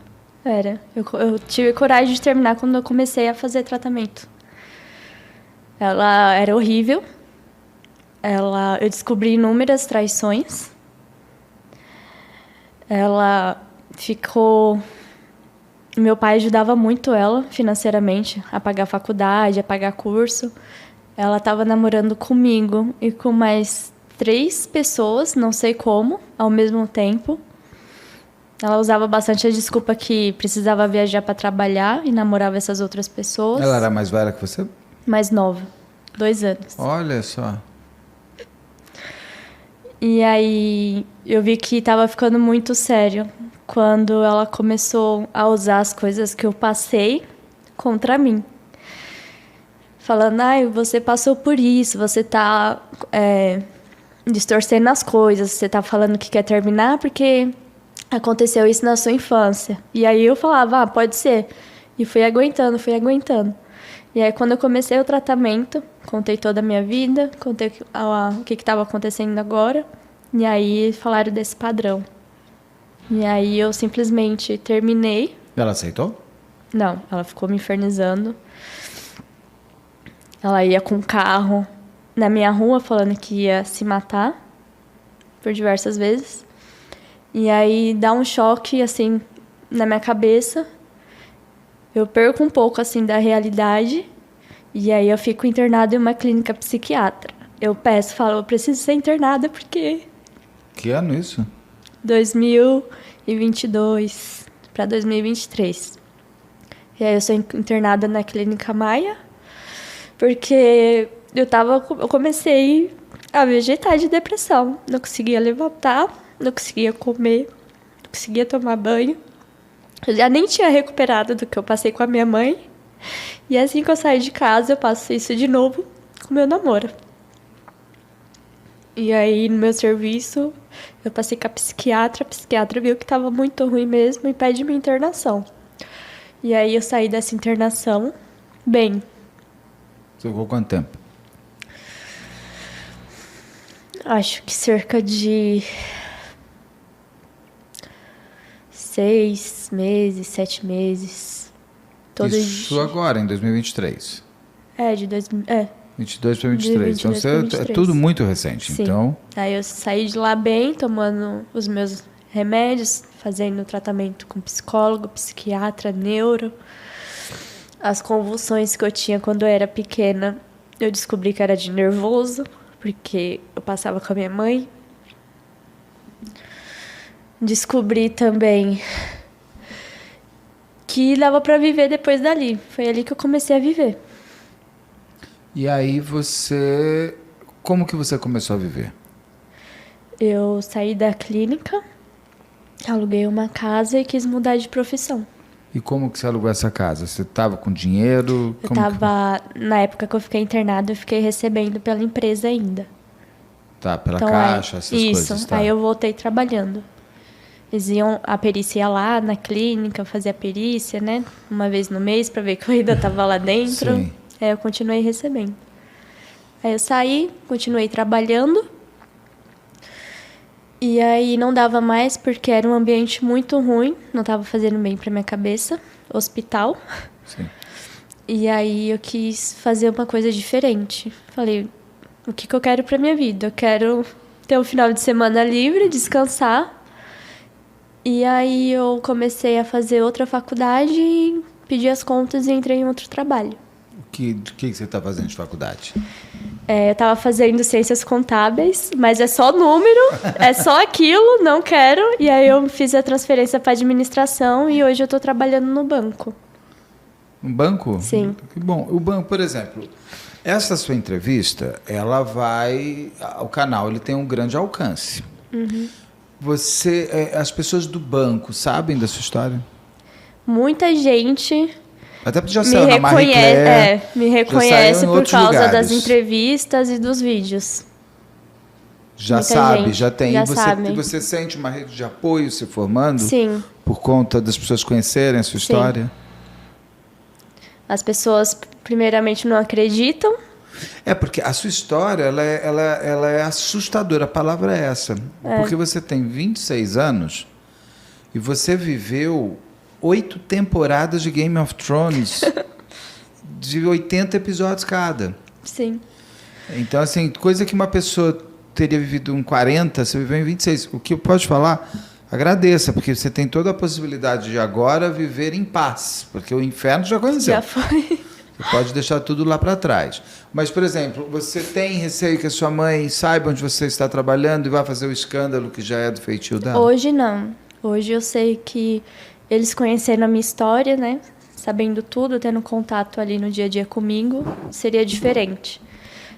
Era. Eu tive coragem de terminar quando eu comecei a fazer tratamento. Ela era horrível. Eu descobri inúmeras traições. Ela ficou... Meu pai ajudava muito ela financeiramente, a pagar faculdade, a pagar curso. Ela estava namorando comigo e com mais 3 pessoas, não sei como, ao mesmo tempo. Ela usava bastante a desculpa que precisava viajar para trabalhar e namorava essas outras pessoas. Ela era mais velha que você? Mais nova, 2 anos. Olha só. E aí eu vi que estava ficando muito sério quando ela começou a usar as coisas que eu passei contra mim. Falando, você passou por isso, você está distorcendo as coisas, você está falando que quer terminar porque aconteceu isso na sua infância. E aí eu falava, pode ser. E fui aguentando. E aí quando eu comecei o tratamento, contei toda a minha vida, contei o que estava acontecendo agora, e aí falaram desse padrão. E aí eu simplesmente terminei. Ela aceitou? Não, ela ficou me infernizando. Ela ia com o carro na minha rua falando que ia se matar por diversas vezes. E aí dá um choque, assim, na minha cabeça. Eu perco um pouco, assim, da realidade. E aí eu fico internada em uma clínica psiquiatra. Eu falo, eu preciso ser internada porque... Que ano isso? 2022 para 2023. E aí eu sou internada na Clínica Maia, porque eu comecei a vegetar de depressão. Não conseguia levantar, não conseguia comer, não conseguia tomar banho. Eu já nem tinha recuperado do que eu passei com a minha mãe. E assim que eu saí de casa, eu passo isso de novo com meu namoro. E aí, no meu serviço, eu passei com a psiquiatra viu que estava muito ruim mesmo e pede minha internação. E aí, eu saí dessa internação bem. Você ficou quanto tempo? Acho que cerca de 6 meses, 7 meses. Isso agora, em 2023? De 22 para 23. Então, é tudo muito recente. Sim. Então... Aí eu saí de lá bem, tomando os meus remédios, fazendo tratamento com psicólogo, psiquiatra, neuro. As convulsões que eu tinha quando eu era pequena, eu descobri que era de nervoso, porque eu passava com a minha mãe. Descobri também que dava para viver depois dali. Foi ali que eu comecei a viver. E aí você... Como que você começou a viver? Eu saí da clínica, aluguei uma casa e quis mudar de profissão. E como que você alugou essa casa? Você estava com dinheiro? Na época que eu fiquei internada, eu fiquei recebendo pela empresa ainda. Tá, pela caixa, essas coisas. Isso, tá. Aí eu voltei trabalhando. A perícia ia lá na clínica, fazia a perícia, né? Uma vez no mês, para ver que eu ainda estava lá dentro. Sim. Aí eu continuei recebendo. Aí eu saí, continuei trabalhando. E aí não dava mais porque era um ambiente muito ruim, não estava fazendo bem para minha cabeça, hospital. Sim. E aí eu quis fazer uma coisa diferente. Falei, o que eu quero para minha vida? Eu quero ter um final de semana livre, descansar. E aí eu comecei a fazer outra faculdade, pedi as contas e entrei em outro trabalho. O que você está fazendo de faculdade? Eu estava fazendo ciências contábeis, mas é só número, é só aquilo, não quero. E aí eu fiz a transferência para administração e hoje eu estou trabalhando no banco. Um banco? Sim. Que bom. O banco, por exemplo, essa sua entrevista, ela vai... O canal ele tem um grande alcance. Uhum. As pessoas do banco sabem da sua história? Muita gente... Até porque já saiu na Marie Claire, me reconhece por causa lugares. das entrevistas e dos vídeos. Já Muita sabe, gente, já tem. já E sabe. você sente uma rede de apoio se formando? Sim. Por conta das pessoas conhecerem a sua história? As pessoas, primeiramente, não acreditam. Porque a sua história ela é assustadora, a palavra é essa. Porque você tem 26 anos e você viveu 8 temporadas de Game of Thrones, de 80 episódios cada. Sim. Então, assim, coisa que uma pessoa teria vivido em 40, você viveu em 26. O que eu posso falar, agradeça, porque você tem toda a possibilidade de agora viver em paz, porque o inferno já conheceu. Já foi. Você pode deixar tudo lá para trás. Mas, por exemplo, você tem receio que a sua mãe saiba onde você está trabalhando e vá fazer o escândalo que já é do feitio dela? Hoje não. Hoje eu sei que eles conhecendo a minha história, né? Sabendo tudo, tendo contato ali no dia a dia comigo, seria diferente.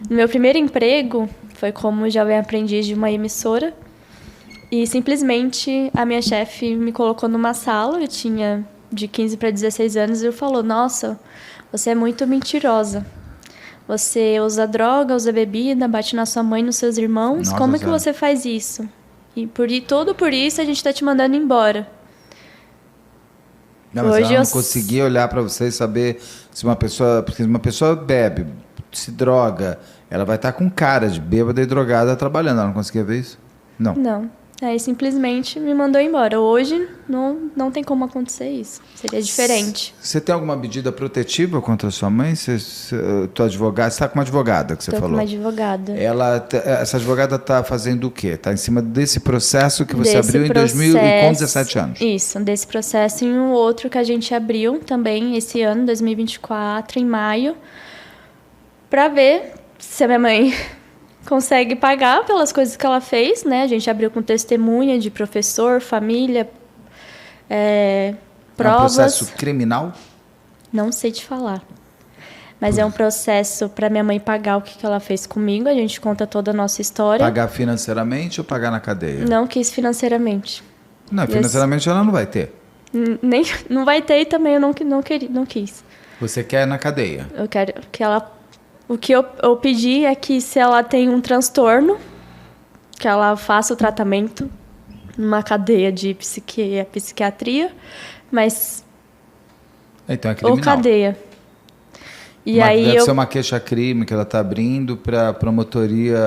No meu primeiro emprego foi como jovem aprendiz de uma emissora e simplesmente a minha chefe me colocou numa sala, eu tinha de 15 para 16 anos e falou, nossa, você é muito mentirosa. Você usa droga, usa bebida, bate na sua mãe e nos seus irmãos. Nossa, como é que você faz isso? E tudo por isso a gente está te mandando embora. Não, mas ela não conseguia olhar para você e saber se uma pessoa... Porque se uma pessoa bebe, se droga, ela vai estar com cara de bêbada e drogada trabalhando. Ela não conseguia ver isso? Não. Não. Aí simplesmente me mandou embora. Hoje não tem como acontecer isso. Seria diferente. Você tem alguma medida protetiva contra a sua mãe? Tua advogada, você está com uma advogada que você falou? Estou com uma advogada. Essa advogada está fazendo o quê? Está em cima desse processo que você abriu em 2000 e com 17 anos? Isso, desse processo e um outro que a gente abriu também esse ano, 2024, em maio, para ver se a minha mãe consegue pagar pelas coisas que ela fez, né? A gente abriu com testemunha de professor, família, provas. É um processo criminal? Não sei te falar. Mas é um processo para minha mãe pagar o que ela fez comigo. A gente conta toda a nossa história. Pagar financeiramente ou pagar na cadeia? Não quis financeiramente. Não, financeiramente ela não vai ter. Nem, não vai ter e também eu não quis. Você quer na cadeia? Eu quero que ela... O que eu pedi é que se ela tem um transtorno, que ela faça o tratamento numa cadeia de psiquiatria, mas... Então é criminal. Ou cadeia. E aí deve ser uma queixa-crime que ela está abrindo para a promotoria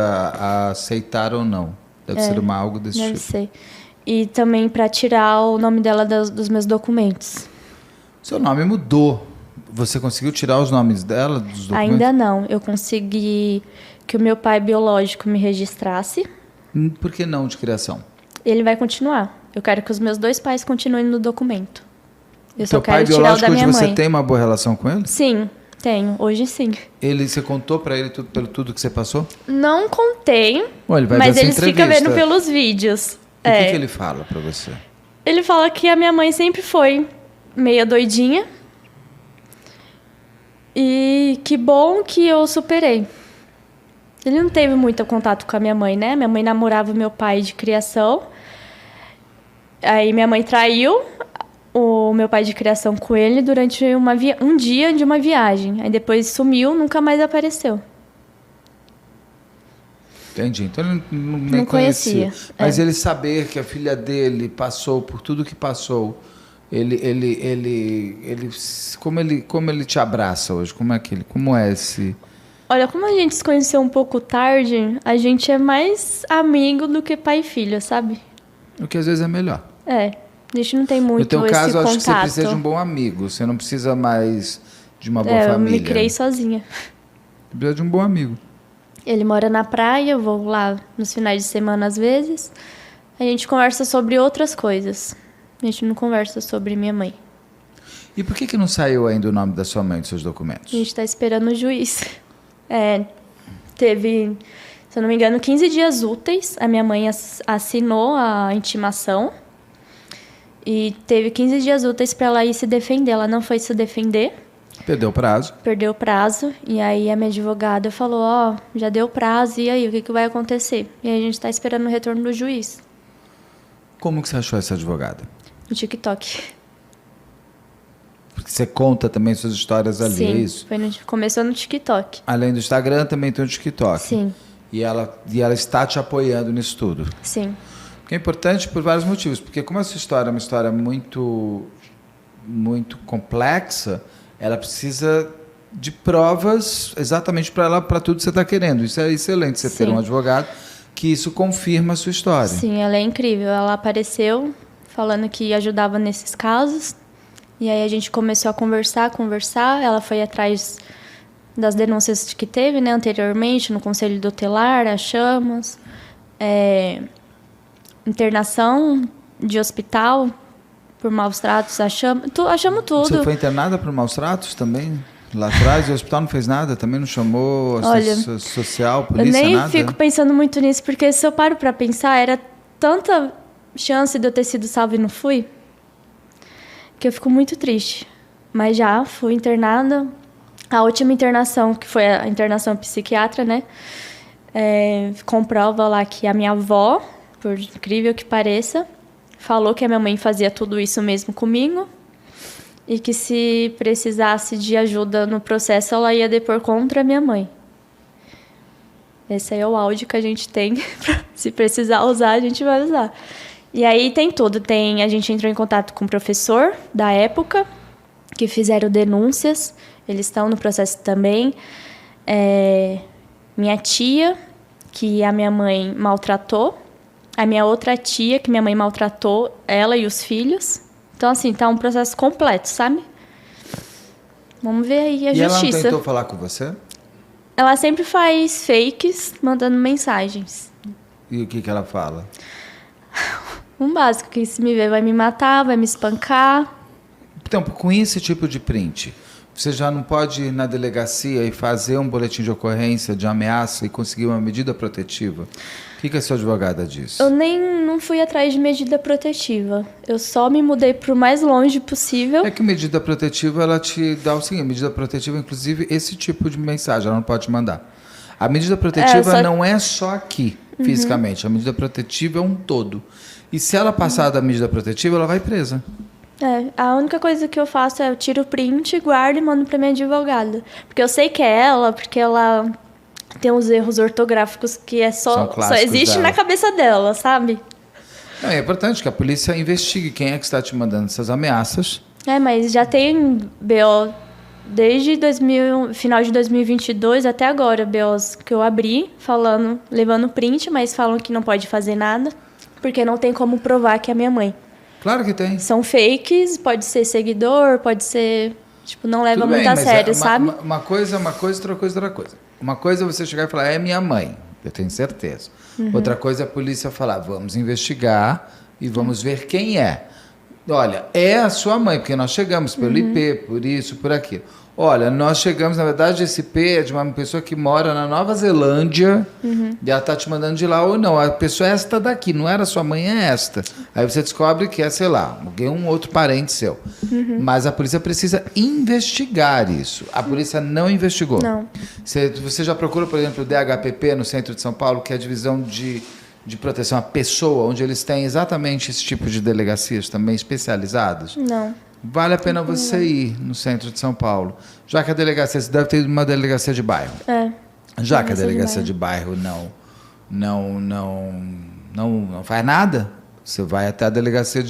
aceitar ou não. Deve ser algo desse tipo. Deve ser. E também para tirar o nome dela dos meus documentos. Seu nome mudou. Você conseguiu tirar os nomes dela dos documentos? Ainda não. Eu consegui que o meu pai biológico me registrasse. Por que não de criação? Ele vai continuar. Eu quero que os meus 2 pais continuem no documento. Eu só Teu pai quero tirar o da biológico, minha hoje você mãe. tem uma boa relação com ele? Sim, tenho. Hoje sim. Você contou para ele pelo tudo que você passou? Não contei, Ele vai mas ver ele essa fica entrevista. vendo pelos vídeos. O que ele fala para você? Ele fala que a minha mãe sempre foi meia doidinha. E que bom que eu superei. Ele não teve muito contato com a minha mãe, né? Minha mãe namorava o meu pai de criação. Aí minha mãe traiu o meu pai de criação com ele durante um dia de uma viagem. Aí depois sumiu, nunca mais apareceu. Entendi. Então ele nem conhecia. Mas ele saber que a filha dele passou por tudo que passou como ele te abraça hoje? Como é esse... Olha, como a gente se conheceu um pouco tarde, a gente é mais amigo do que pai e filha, sabe? O que às vezes é melhor. A gente não tem muito esse contato. No teu caso, eu acho que você precisa de um bom amigo. Você não precisa mais de uma boa família. Eu me criei sozinha. Você precisa de um bom amigo. Ele mora na praia, eu vou lá nos finais de semana às vezes. A gente conversa sobre outras coisas. A gente não conversa sobre minha mãe. E por que não saiu ainda o nome da sua mãe dos seus documentos? A gente está esperando o juiz. Teve, se eu não me engano, 15 dias úteis. A minha mãe assinou a intimação. E teve 15 dias úteis para ela ir se defender. Ela não foi se defender. Perdeu o prazo. Perdeu o prazo. E aí a minha advogada falou, já deu prazo, e aí, o que vai acontecer? E aí a gente está esperando o retorno do juiz. Como que você achou essa advogada? No TikTok. Porque você conta também suas histórias ali, Sim, é isso? Começou no TikTok. Além do Instagram, também tem o TikTok. Sim. E ela está te apoiando nisso tudo. Sim. Que é importante por vários motivos. Porque como essa história é uma história muito, muito complexa, ela precisa de provas exatamente para tudo que você está querendo. Isso é excelente, você ter um advogado que isso confirma a sua história. Sim, ela é incrível. Ela apareceu falando que ajudava nesses casos. E aí a gente começou a conversar. Ela foi atrás das denúncias que teve, né, anteriormente, no Conselho Tutelar, achamos. Internação de hospital por maus tratos, achamos tudo. Você foi internada por maus tratos também? Lá atrás, e o hospital não fez nada? Também não chamou assistência social, polícia, nada? Eu nem fico pensando muito nisso, porque se eu paro para pensar, era tanta chance de eu ter sido salva e não fui, que eu fico muito triste. Mas já fui internada. A última internação, que foi a internação psiquiatra, né? Comprova lá que a minha avó, por incrível que pareça, falou que a minha mãe fazia tudo isso mesmo comigo e que se precisasse de ajuda no processo, ela ia depor contra a minha mãe. Esse aí é o áudio que a gente tem. Se precisar usar, a gente vai usar. E aí tem tudo. A gente entrou em contato com o professor da época, que fizeram denúncias. Eles estão no processo também. Minha tia, que a minha mãe maltratou. A minha outra tia, que minha mãe maltratou ela e os filhos. Então, assim, tá um processo completo, sabe? Vamos ver aí a justiça. E ela não tentou falar com você? Ela sempre faz fakes, mandando mensagens. E o que ela fala? Um básico, que se me ver vai me matar, vai me espancar. Então, com esse tipo de print, você já não pode ir na delegacia e fazer um boletim de ocorrência de ameaça e conseguir uma medida protetiva? O que a sua advogada disse? Eu não fui atrás de medida protetiva. Eu só me mudei para o mais longe possível. É que medida protetiva, ela te dá o seguinte, medida protetiva, inclusive, esse tipo de mensagem, ela não pode te mandar. A medida protetiva não é só aqui, fisicamente. A medida protetiva é um todo. E se ela passar da medida protetiva, ela vai presa. A única coisa que eu faço é eu tiro o print, guardo e mando para minha advogada. Porque eu sei que é ela, porque ela tem uns erros ortográficos que só existe na cabeça dela, sabe? É importante que a polícia investigue quem é que está te mandando essas ameaças. Mas já tem BO desde final de 2022 até agora, BOs que eu abri, levando print, mas falam que não pode fazer nada, porque não tem como provar que é minha mãe. Claro que tem. São fakes, pode ser seguidor, pode ser... não leva muito a sério, sabe? Uma coisa é uma coisa, outra coisa é outra coisa. Uma coisa é você chegar e falar, é minha mãe, eu tenho certeza. Outra coisa é a polícia falar, vamos investigar e vamos ver quem é. Olha, é a sua mãe, porque nós chegamos pelo IP, por isso, por aquilo. Olha, nós chegamos, na verdade, esse IP é de uma pessoa que mora na Nova Zelândia e ela está te mandando de lá ou não. A pessoa é esta daqui, não era sua mãe, é esta. Aí você descobre que é, sei lá, um outro parente seu. Mas a polícia precisa investigar isso. A polícia não investigou. Não. Você já procura, por exemplo, o DHPP no centro de São Paulo, que é a divisão de proteção à pessoa, onde eles têm exatamente esse tipo de delegacias também especializadas? Não. Vale a pena você ir no centro de São Paulo. Já que a delegacia, você deve ter uma delegacia de bairro. Já que a delegacia de bairro não faz nada, Você vai até a delegacia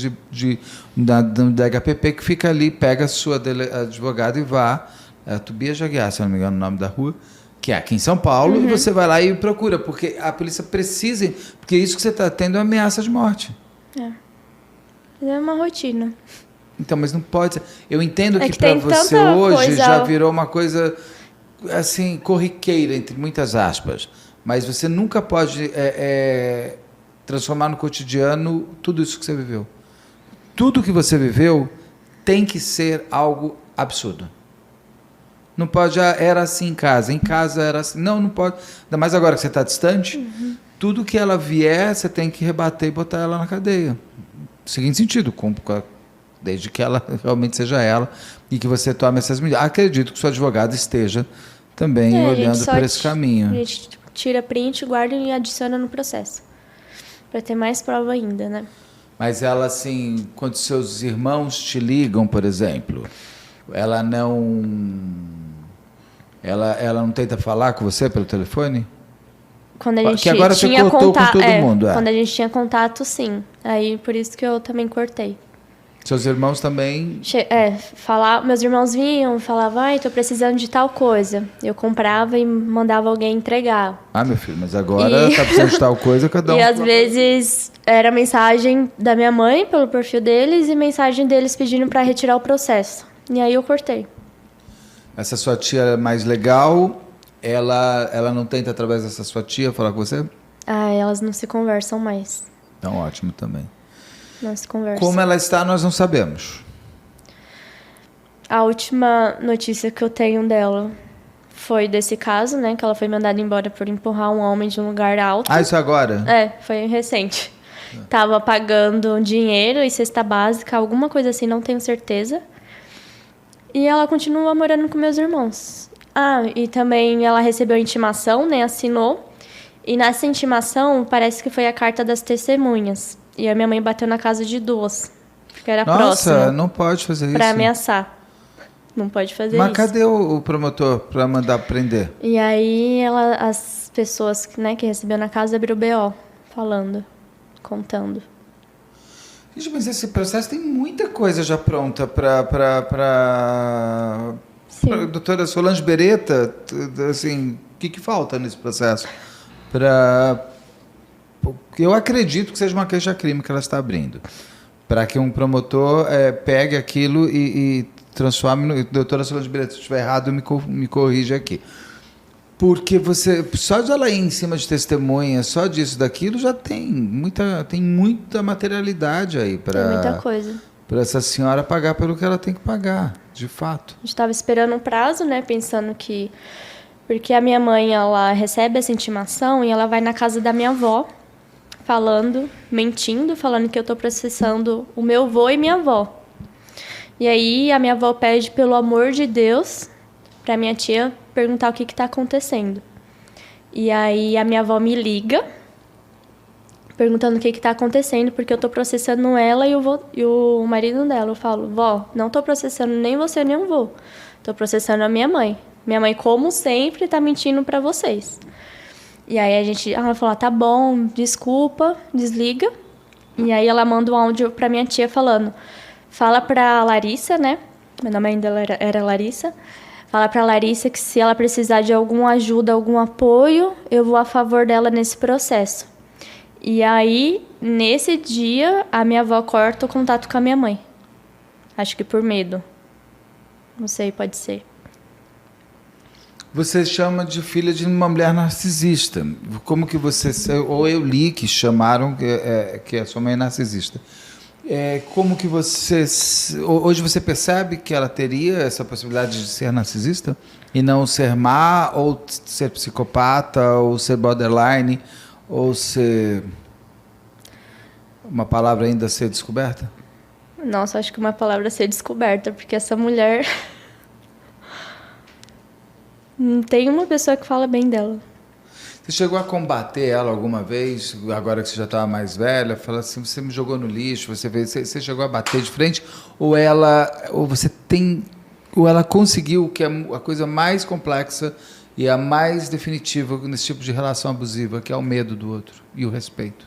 da DHPP, que fica ali, pega a sua advogada e vá. É Tobias de Aguiar, se não me engano, o nome da rua, que é aqui em São Paulo, e você vai lá e procura, porque a polícia precisa, porque isso que você está tendo é ameaça de morte. É uma rotina. Então, mas não pode ser. Eu entendo que para tem você tanta hoje coisa... já virou uma coisa, assim, corriqueira, entre muitas aspas, mas você nunca pode transformar no cotidiano tudo isso que você viveu. Tudo que você viveu tem que ser algo absurdo. Não pode, era assim em casa era assim. Não pode. Ainda mais agora que você está distante, tudo que ela vier, você tem que rebater e botar ela na cadeia. No seguinte sentido, desde que ela realmente seja ela e que você tome essas medidas. Acredito que o seu advogado esteja também olhando por esse caminho. A gente tira print, guarda e adiciona no processo, para ter mais prova ainda, né? Mas ela, assim, quando seus irmãos te ligam, por exemplo, ela não tenta falar com você pelo telefone? Quando a gente que agora tinha você cortou com todo mundo. Quando a gente tinha contato, sim. Aí, por isso que eu também cortei. Seus irmãos também... Meus irmãos vinham e falavam, tô precisando de tal coisa. Eu comprava e mandava alguém entregar. Meu filho, mas agora tá precisando de tal coisa, cada um... E às vezes era mensagem da minha mãe pelo perfil deles e mensagem deles pedindo para retirar o processo. E aí eu cortei. Essa sua tia mais legal, ela não tenta, através dessa sua tia, falar com você? Elas não se conversam mais. Então, ótimo também. Não se conversam. Como ela está, nós não sabemos. A última notícia que eu tenho dela foi desse caso, né? Que ela foi mandada embora por empurrar um homem de um lugar alto. Isso agora? Foi recente. Tava pagando dinheiro e cesta básica, alguma coisa assim, não tenho certeza. E ela continua morando com meus irmãos. E também ela recebeu intimação, né? Assinou. E nessa intimação, parece que foi a carta das testemunhas. E a minha mãe bateu na casa de duas, porque era próxima. Nossa, não pode fazer isso. Pra ameaçar. Não pode fazer isso. Mas cadê o promotor para mandar prender? E aí, as pessoas, né, que receberam na casa abriu o BO, contando. Gente, mas esse processo tem muita coisa já pronta para a doutora Solange Beretta. Assim, o que falta nesse processo? Eu acredito que seja uma queixa-crime que ela está abrindo. Para que um promotor pegue aquilo e transforme... Doutora Solange Beretta, se eu estiver errado, me corrija aqui. Porque só de ela ir em cima de testemunha, só disso, daquilo, já tem muita materialidade aí para... Tem muita coisa. Para essa senhora pagar pelo que ela tem que pagar, de fato. A gente estava esperando um prazo, né, pensando que... Porque a minha mãe, ela recebe essa intimação e ela vai na casa da minha avó, mentindo, falando que eu estou processando o meu avô e minha avó. E aí a minha avó pede, pelo amor de Deus, para minha tia perguntar o que está acontecendo. E aí a minha avó me liga, perguntando o que está acontecendo, porque eu estou processando ela e o marido dela. Eu falo, vó, não estou processando nem você nem o vô, estou processando a minha mãe. Minha mãe, como sempre, está mentindo para vocês. E aí ela falou, tá bom, desculpa, desliga. E aí ela manda um áudio para minha tia falando, fala para Larissa, né? Meu nome ainda era Larissa. Fala para Larissa que se ela precisar de alguma ajuda, algum apoio, eu vou a favor dela nesse processo. E aí, nesse dia, a minha avó corta o contato com a minha mãe. Acho que por medo. Não sei, pode ser. Você chama de filha de uma mulher narcisista. Como que você... Ou eu li que chamaram que a sua mãe é narcisista. Como que você... Hoje você percebe que ela teria essa possibilidade de ser narcisista? E não ser má, ou ser psicopata, ou ser borderline, ou ser... Uma palavra ainda a ser descoberta? Nossa, acho que uma palavra a ser descoberta, porque essa mulher... Não tem uma pessoa que fala bem dela. Você chegou a combater ela alguma vez, agora que você já estava mais velha? Fala assim, você me jogou no lixo, você chegou a bater de frente? Ou ela conseguiu, que é a coisa mais complexa e a mais definitiva nesse tipo de relação abusiva, que é o medo do outro e o respeito?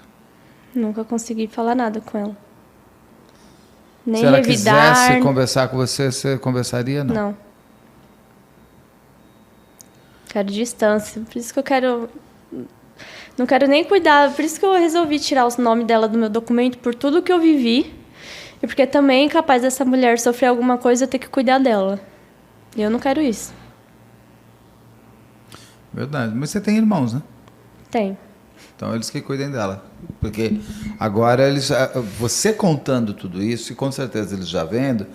Nunca consegui falar nada com ela. Nem Se ela revidar. quisesse conversar com você, você conversaria? Não. Não. Quero distância. Por isso que eu quero... Não quero nem cuidar. Por isso que eu resolvi tirar o nome dela do meu documento, por tudo que eu vivi. E porque também é capaz dessa mulher sofrer alguma coisa e eu ter que cuidar dela. E eu não quero isso. Verdade. Mas você tem irmãos, né? Tem. Então eles que cuidem dela. Porque agora você contando tudo isso, e com certeza eles já vendo,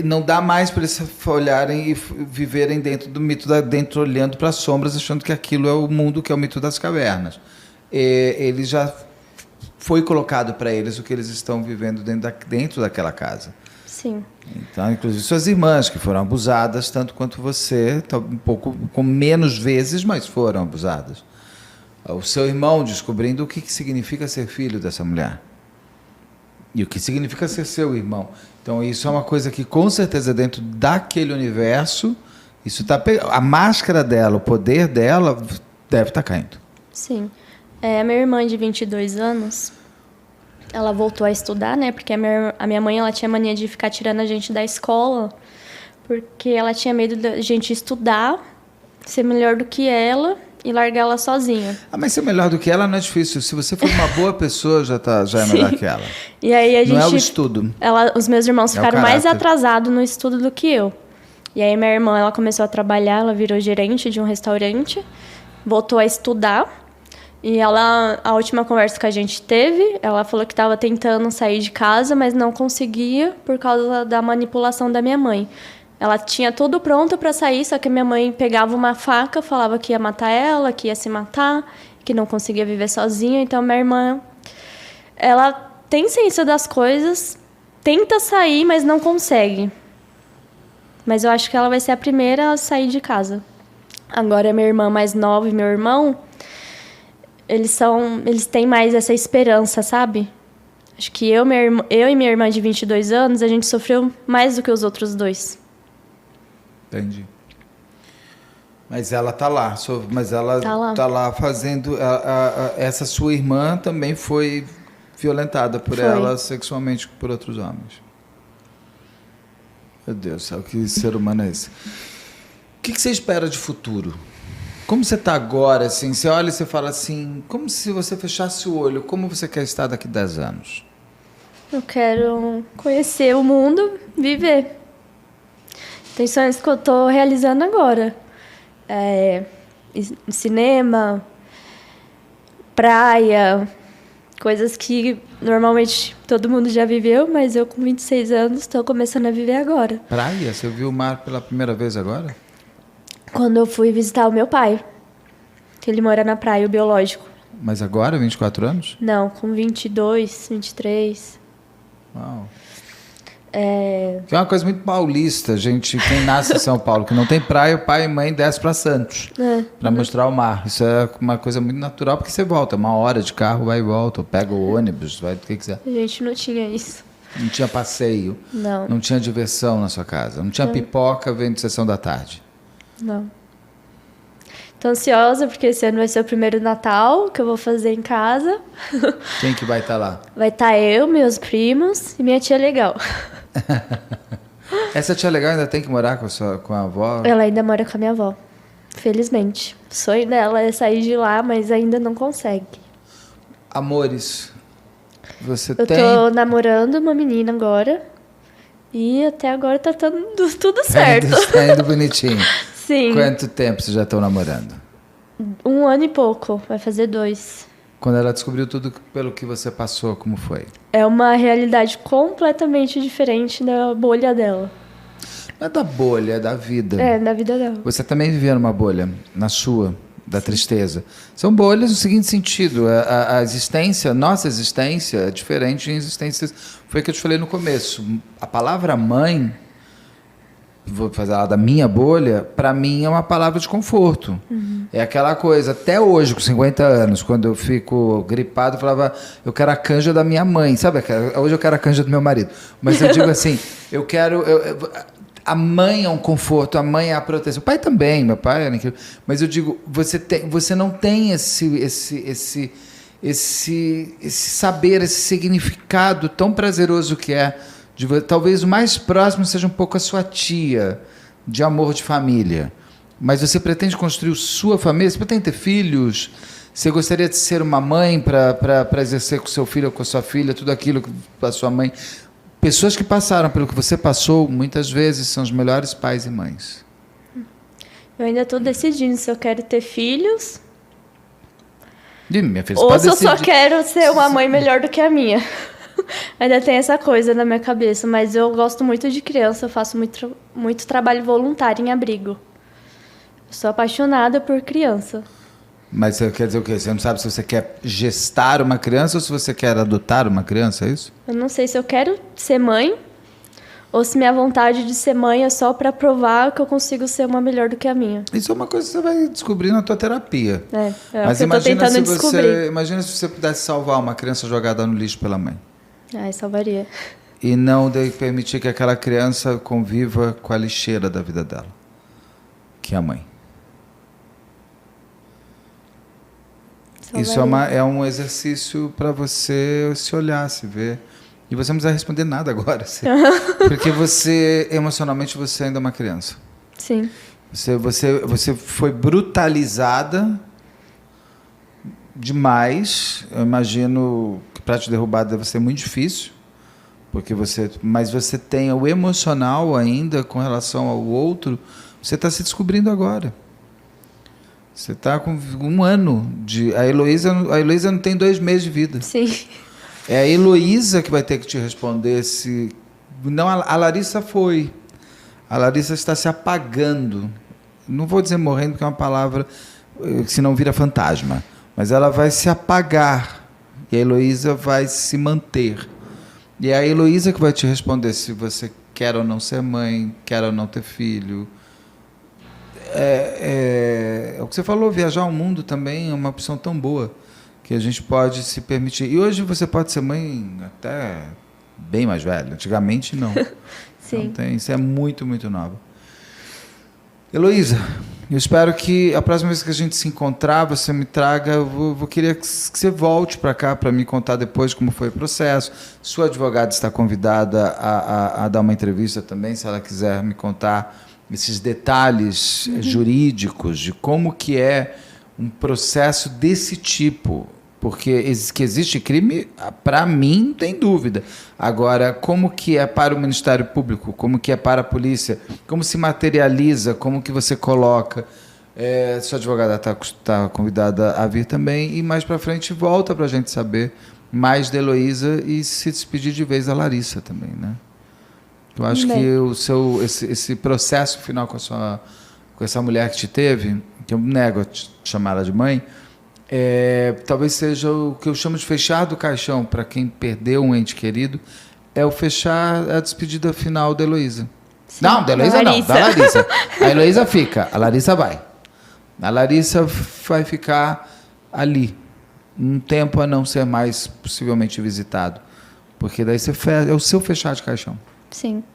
não dá mais para eles olharem e viverem dentro do mito dentro, olhando para as sombras, achando que aquilo é o mundo, que é o mito das cavernas. Ele já foi colocado para eles o que eles estão vivendo dentro daquela casa. Sim. Então, inclusive suas irmãs, que foram abusadas tanto quanto você, um pouco com menos vezes, mas foram abusadas. O seu irmão descobrindo o que significa ser filho dessa mulher. E o que significa ser seu irmão. Então, isso é uma coisa que, com certeza, dentro daquele universo, isso tá a máscara dela, o poder dela, deve estar caindo. Sim. A minha irmã de 22 anos, ela voltou a estudar, né? Porque a minha mãe, ela tinha mania de ficar tirando a gente da escola, porque ela tinha medo da gente estudar, ser melhor do que ela e largar ela sozinha. Mas ser melhor do que ela não é difícil. Se você for uma boa pessoa, já é melhor que ela. E aí a gente, não é o estudo. Os meus irmãos ficaram mais atrasados no estudo do que eu. E aí minha irmã, ela começou a trabalhar, ela virou gerente de um restaurante, voltou a estudar. E ela, a última conversa que a gente teve, ela falou que estava tentando sair de casa, mas não conseguia por causa da manipulação da minha mãe. Ela tinha tudo pronto para sair, só que a minha mãe pegava uma faca, falava que ia matar ela, que ia se matar, que não conseguia viver sozinha. Então, minha irmã, ela tem ciência das coisas, tenta sair, mas não consegue. Mas eu acho que ela vai ser a primeira a sair de casa. Agora, minha irmã mais nova e meu irmão, eles têm mais essa esperança, sabe? Acho que eu e minha irmã de 22 anos, a gente sofreu mais do que os outros dois. Entendi. Mas ela tá lá, mas ela tá lá fazendo... essa sua irmã também foi violentada por ela sexualmente por outros homens. Meu Deus do céu, que ser humano é esse? O que você espera de futuro? Como você está agora, assim? Você olha e você fala assim, como se você fechasse o olho, como você quer estar daqui a 10 anos? Eu quero conhecer o mundo, viver. Tem sonhos que eu estou realizando agora. Cinema, praia, coisas que normalmente todo mundo já viveu, mas eu com 26 anos estou começando a viver agora. Praia? Você viu o mar pela primeira vez agora? Quando eu fui visitar o meu pai, que ele mora na praia, o biológico. Mas agora, 24 anos? Não, com 22, 23. Uau. Que é uma coisa muito paulista, gente. Quem nasce em São Paulo, que não tem praia, o pai e mãe desce para Santos para mostrar o mar. Isso é uma coisa muito natural, porque você volta 1 hora de carro, vai e volta, ou pega o ônibus, vai do que quiser. A gente não tinha isso. Não tinha passeio. Não. Não tinha diversão na sua casa. Não tinha pipoca vendo sessão da tarde. Não. Tô ansiosa porque esse ano vai ser o primeiro Natal que eu vou fazer em casa. Quem que vai estar lá? Vai estar eu, meus primos e minha tia legal. Essa tia legal ainda tem que morar com a avó? Ela ainda mora com a minha avó, felizmente. O sonho dela é sair de lá, mas ainda não consegue. Amores, você eu tem... tô namorando uma menina agora e até agora tá tudo certo. Tá indo bonitinho. Sim. Quanto tempo vocês já estão namorando? 1 ano e pouco, vai fazer 2. Quando ela descobriu tudo pelo que você passou, como foi? É uma realidade completamente diferente da bolha dela. Não é da bolha, é da vida. É, da vida dela. Você também vivia numa bolha, na sua, da tristeza. São bolhas no seguinte sentido, a existência, nossa existência é diferente em existências. Foi o que eu te falei no começo. A palavra mãe, vou fazer ela da minha bolha, para mim é uma palavra de conforto. É aquela coisa, até hoje, com 50 anos, quando eu fico gripado, eu falava, eu quero a canja da minha mãe, sabe? Hoje eu quero a canja do meu marido. Mas eu digo assim, eu quero... a mãe é um conforto, a mãe é a proteção. O pai também, meu pai era incrível. Mas eu digo, você não tem esse saber, esse significado tão prazeroso que é, talvez o mais próximo seja um pouco a sua tia, de amor de família. Mas você pretende construir sua família? Você pretende ter filhos? Você gostaria de ser uma mãe para exercer com seu filho ou com a sua filha tudo aquilo que a sua mãe... Pessoas que passaram pelo que você passou, muitas vezes, são os melhores pais e mães. Eu ainda estou decidindo se eu quero ter filhos Minha filha, ou se eu só quero ser uma mãe melhor do que a minha. Ainda tem essa coisa na minha cabeça, mas eu gosto muito de criança, eu faço muito trabalho voluntário em abrigo. Eu sou apaixonada por criança. Mas você quer dizer o quê? Você não sabe se você quer gestar uma criança ou se você quer adotar uma criança, é isso? Eu não sei se eu quero ser mãe ou se minha vontade de ser mãe é só para provar que eu consigo ser uma melhor do que a minha. Isso é uma coisa que você vai descobrir na tua terapia. Mas eu tô tentando descobrir. Imagina se você pudesse salvar uma criança jogada no lixo pela mãe. Salvaria. E não permitir que aquela criança conviva com a lixeira da vida dela, que é a mãe. Salvaria. Isso é um exercício para você se olhar, se ver. E você não precisa responder nada agora. Porque emocionalmente, você ainda é uma criança. Sim. Você foi brutalizada demais. Eu imagino que para te derrubar deve ser muito difícil. Mas você tem o emocional ainda com relação ao outro. Você está se descobrindo agora. Você está com 1 ano de... A Heloísa não tem 2 meses de vida. Sim. É a Heloísa que vai ter que te responder se... Não, a Larissa foi. A Larissa está se apagando. Não vou dizer morrendo, porque é uma palavra que senão vira fantasma. Mas ela vai se apagar. E a Heloísa vai se manter. E é a Heloísa que vai te responder se você quer ou não ser mãe, quer ou não ter filho. É o que você falou, viajar ao mundo também é uma opção tão boa que a gente pode se permitir. E hoje você pode ser mãe até bem mais velha. Antigamente, não. Sim. Isso é muito, muito nova. Heloísa, eu espero que a próxima vez que a gente se encontrar, você me traga... Eu queria que você volte para cá para me contar depois como foi o processo. Sua advogada está convidada a dar uma entrevista também, se ela quiser me contar esses detalhes jurídicos de como que é um processo desse tipo, porque que existe crime, para mim, não tem dúvida. Agora, como que é para o Ministério Público, como que é para a polícia, como se materializa, como que você coloca... sua advogada está convidada a vir também, e mais para frente volta para a gente saber mais da Heloísa e se despedir de vez da Larissa também, né? Eu acho que esse processo final com essa mulher que te teve, que eu nego a chamar ela de mãe, talvez seja o que eu chamo de fechar do caixão para quem perdeu um ente querido, é o fechar a despedida final da Heloísa. Não, da Heloísa não, da Larissa. A Heloísa fica, a Larissa vai. A Larissa vai ficar ali, um tempo a não ser mais possivelmente visitado. Porque daí é o seu fechar de caixão. Sim.